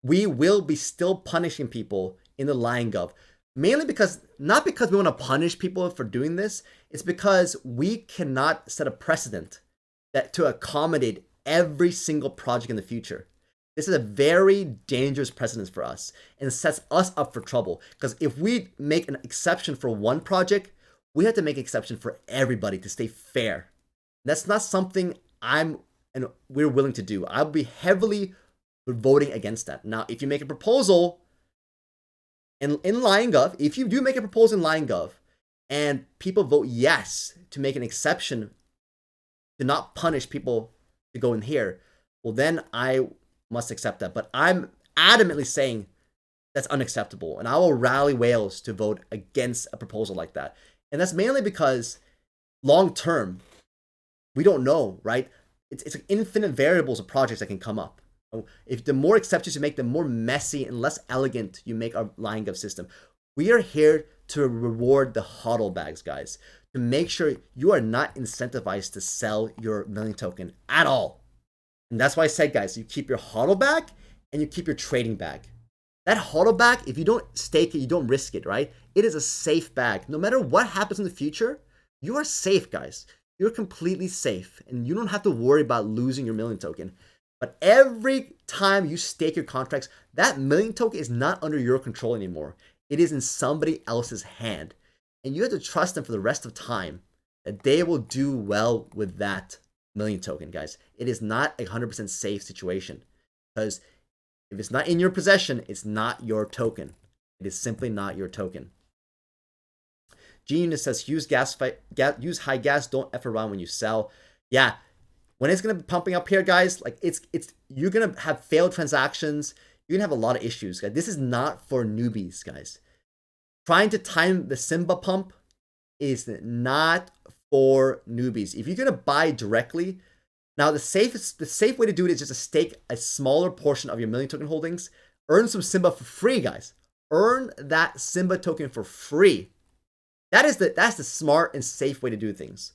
We will be still punishing people in the Lion Gov. Mainly because, not because we want to punish people for doing this, it's because we cannot set a precedent that to accommodate every single project in the future. This is a very dangerous precedent for us, and it sets us up for trouble. Because if we make an exception for one project, we have to make an exception for everybody to stay fair. That's not something we're willing to do. I'll be heavily voting against that. Now, if you make a proposal in LionGov, if you do make a proposal in LionGov, and people vote yes to make an exception to not punish people to go in here, well, then I must accept that. But I'm adamantly saying that's unacceptable, and I will rally whales to vote against a proposal like that. And that's mainly because long term, we don't know, right? It's like infinite variables of projects that can come up. If the more exceptions you make, the more messy and less elegant you make our LionGov system. We are here to reward the hodl bags, guys, to make sure you are not incentivized to sell your million token at all. And that's why I said, guys, you keep your hodl bag and you keep your trading bag. That hodl bag, if you don't stake it, you don't risk it, right? It is a safe bag. No matter what happens in the future, you are safe, guys. You're completely safe, and you don't have to worry about losing your million token. But every time you stake your contracts, that million token is not under your control anymore. It is in somebody else's hand. And you have to trust them for the rest of time that they will do well with that million token, guys. It is not a 100% safe situation, because if it's not in your possession, it's not your token. It is simply not your token. G-Unit says, use high gas, don't F around when you sell. Yeah, when it's going to be pumping up here, guys, like you're going to have failed transactions. You're going to have a lot of issues, guys. This is not for newbies, guys. Trying to time the Simba pump is not for newbies. If you're going to buy directly, now the safe way to do it is just to stake a smaller portion of your million token holdings. Earn some Simba for free, guys. Earn that Simba token for free. That's the smart and safe way to do things.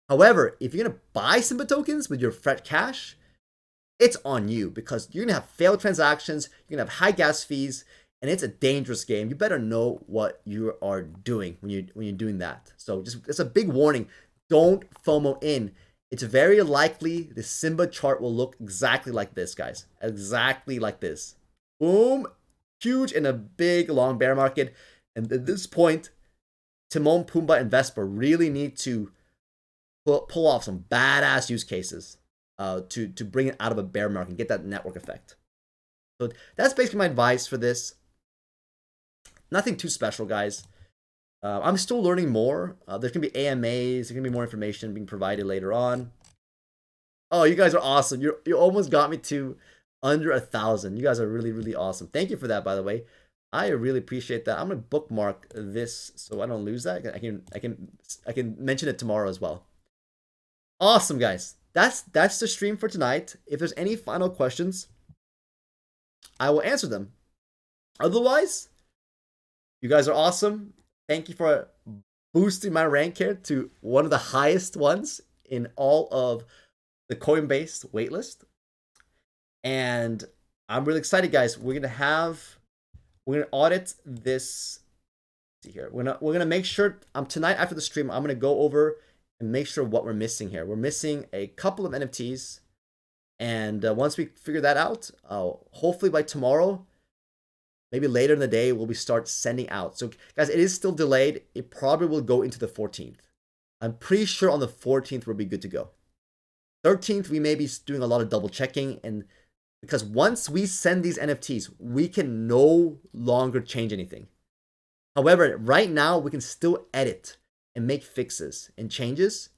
However, if you're going to buy Simba tokens with your fresh cash, it's on you, because you're going to have failed transactions, you're going to have high gas fees, and it's a dangerous game. You better know what you are doing when you're doing that. So it's a big warning. Don't FOMO in. It's very likely the Simba chart will look exactly like this, guys. Exactly like this. Boom. Huge in a big, long bear market. And at this point, Timon, Pumbaa, and Vespa really need to pull off some badass use cases to bring it out of a bear market and get that network effect. So that's basically my advice for this. Nothing too special, guys. I'm still learning more. There's going to be AMAs. There's going to be more information being provided later on. Oh, you guys are awesome. You almost got me to under 1,000. You guys are really, really awesome. Thank you for that, by the way. I really appreciate that. I'm going to bookmark this so I don't lose that. I can mention it tomorrow as well. Awesome, guys. That's the stream for tonight. If there's any final questions, I will answer them. Otherwise, you guys are awesome. Thank you for boosting my rank here to one of the highest ones in all of the Coinbase waitlist. And I'm really excited, guys. We're gonna audit this. See here, we're gonna make sure tonight after the stream, I'm gonna go over and make sure what we're missing here. We're missing a couple of NFTs, and once we figure that out, hopefully by tomorrow, maybe later in the day, we'll start sending out. So guys, it is still delayed. It probably will go into the 14th. I'm pretty sure on the 14th we'll be good to go. 13th, we may be doing a lot of double checking, and because once we send these NFTs, we can no longer change anything. However, right now we can still edit and make fixes and changes.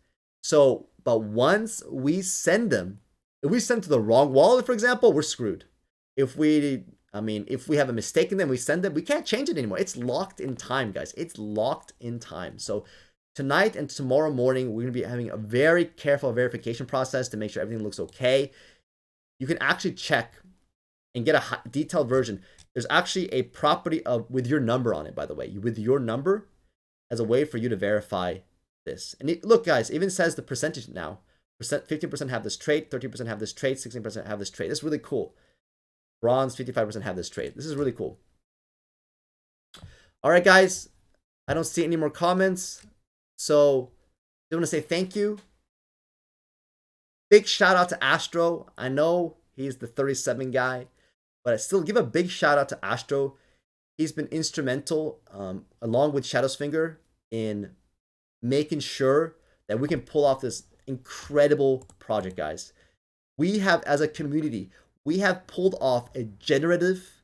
So, but once we send them, if we send to the wrong wallet, for example, we're screwed. If we have a mistake in them, we send them, we can't change it anymore. It's locked in time, guys. It's locked in time. So tonight and tomorrow morning, we're going to be having a very careful verification process to make sure everything looks okay. You can actually check and get a detailed version. There's actually a property with your number on it, by the way, with your number as a way for you to verify this. And look, guys, it even says the percentage now. 15% have this trait, 13% have this trait, 16% have this trait. This is really cool. Bronze, 55% have this trait. This is really cool. All right, guys, I don't see any more comments. So I want to say thank you. Big shout out to Astro. I know he's the 37 guy, but I still give a big shout out to Astro. He's been instrumental, along with Shadow's Finger, in making sure that we can pull off this incredible project, guys. We have, as a community, we have pulled off a generative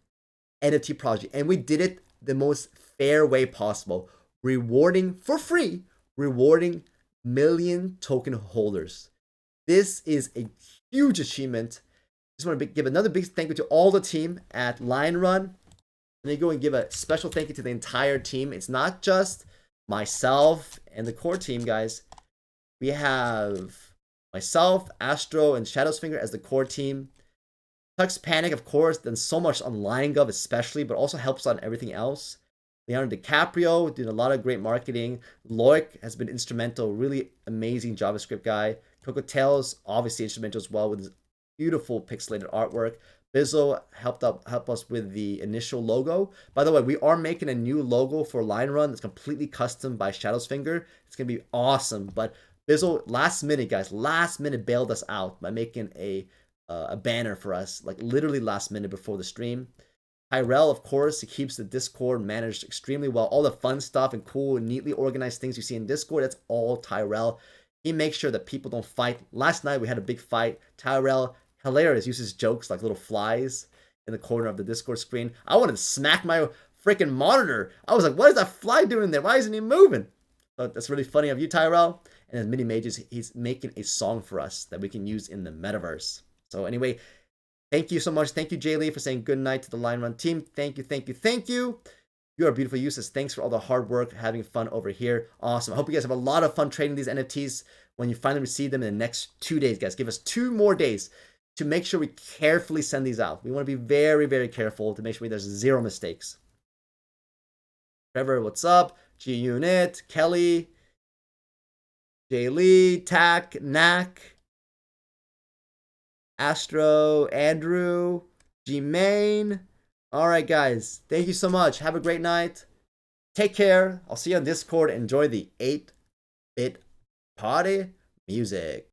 NFT project, and we did it the most fair way possible, rewarding for free, rewarding million token holders. This is a huge achievement. Just want to give another big thank you to all the team at Lion Run. Let me go and give a special thank you to the entire team. It's not just myself and the core team, guys. We have myself, Astro, and Shadow's Finger as the core team. Tux Panic, of course, done so much on LionGov especially, but also helps on everything else. Leonardo DiCaprio did a lot of great marketing. Loic has been instrumental, really amazing JavaScript guy. Coco Tails, obviously instrumental as well with his beautiful pixelated artwork. Bizzo helped us with the initial logo. By the way, we are making a new logo for Lion Run that's completely custom by Shadow's Finger. It's going to be awesome. But Bizzo, last minute, guys, last minute bailed us out by making a banner for us, like literally last minute before the stream. Tyrell, of course, he keeps the Discord managed extremely well. All the fun stuff and cool and neatly organized things you see in Discord, that's all Tyrell. He makes sure that people don't fight. Last night we had a big fight. Tyrell, hilarious, uses jokes like little flies in the corner of the Discord screen. I wanted to smack my freaking monitor. I was like, what is that fly doing there? Why isn't he moving? But that's really funny of you, Tyrell. And as Mini Mages, he's making a song for us that we can use in the metaverse. So anyway, thank you so much. Thank you, Jay Lee, for saying good night to the Lion Run team. Thank you, thank you, thank you. You are beautiful users. Thanks for all the hard work, having fun over here. Awesome. I hope you guys have a lot of fun trading these NFTs when you finally receive them in the next 2 days, guys. Give us 2 more days to make sure we carefully send these out. We want to be very, very careful to make sure there's 0 mistakes. Trevor, what's up? G Unit, Kelly, Jay Lee, Tack, Knack, Astro, Andrew, G Main. All right, guys. Thank you so much. Have a great night. Take care. I'll see you on Discord. Enjoy the 8-bit party music.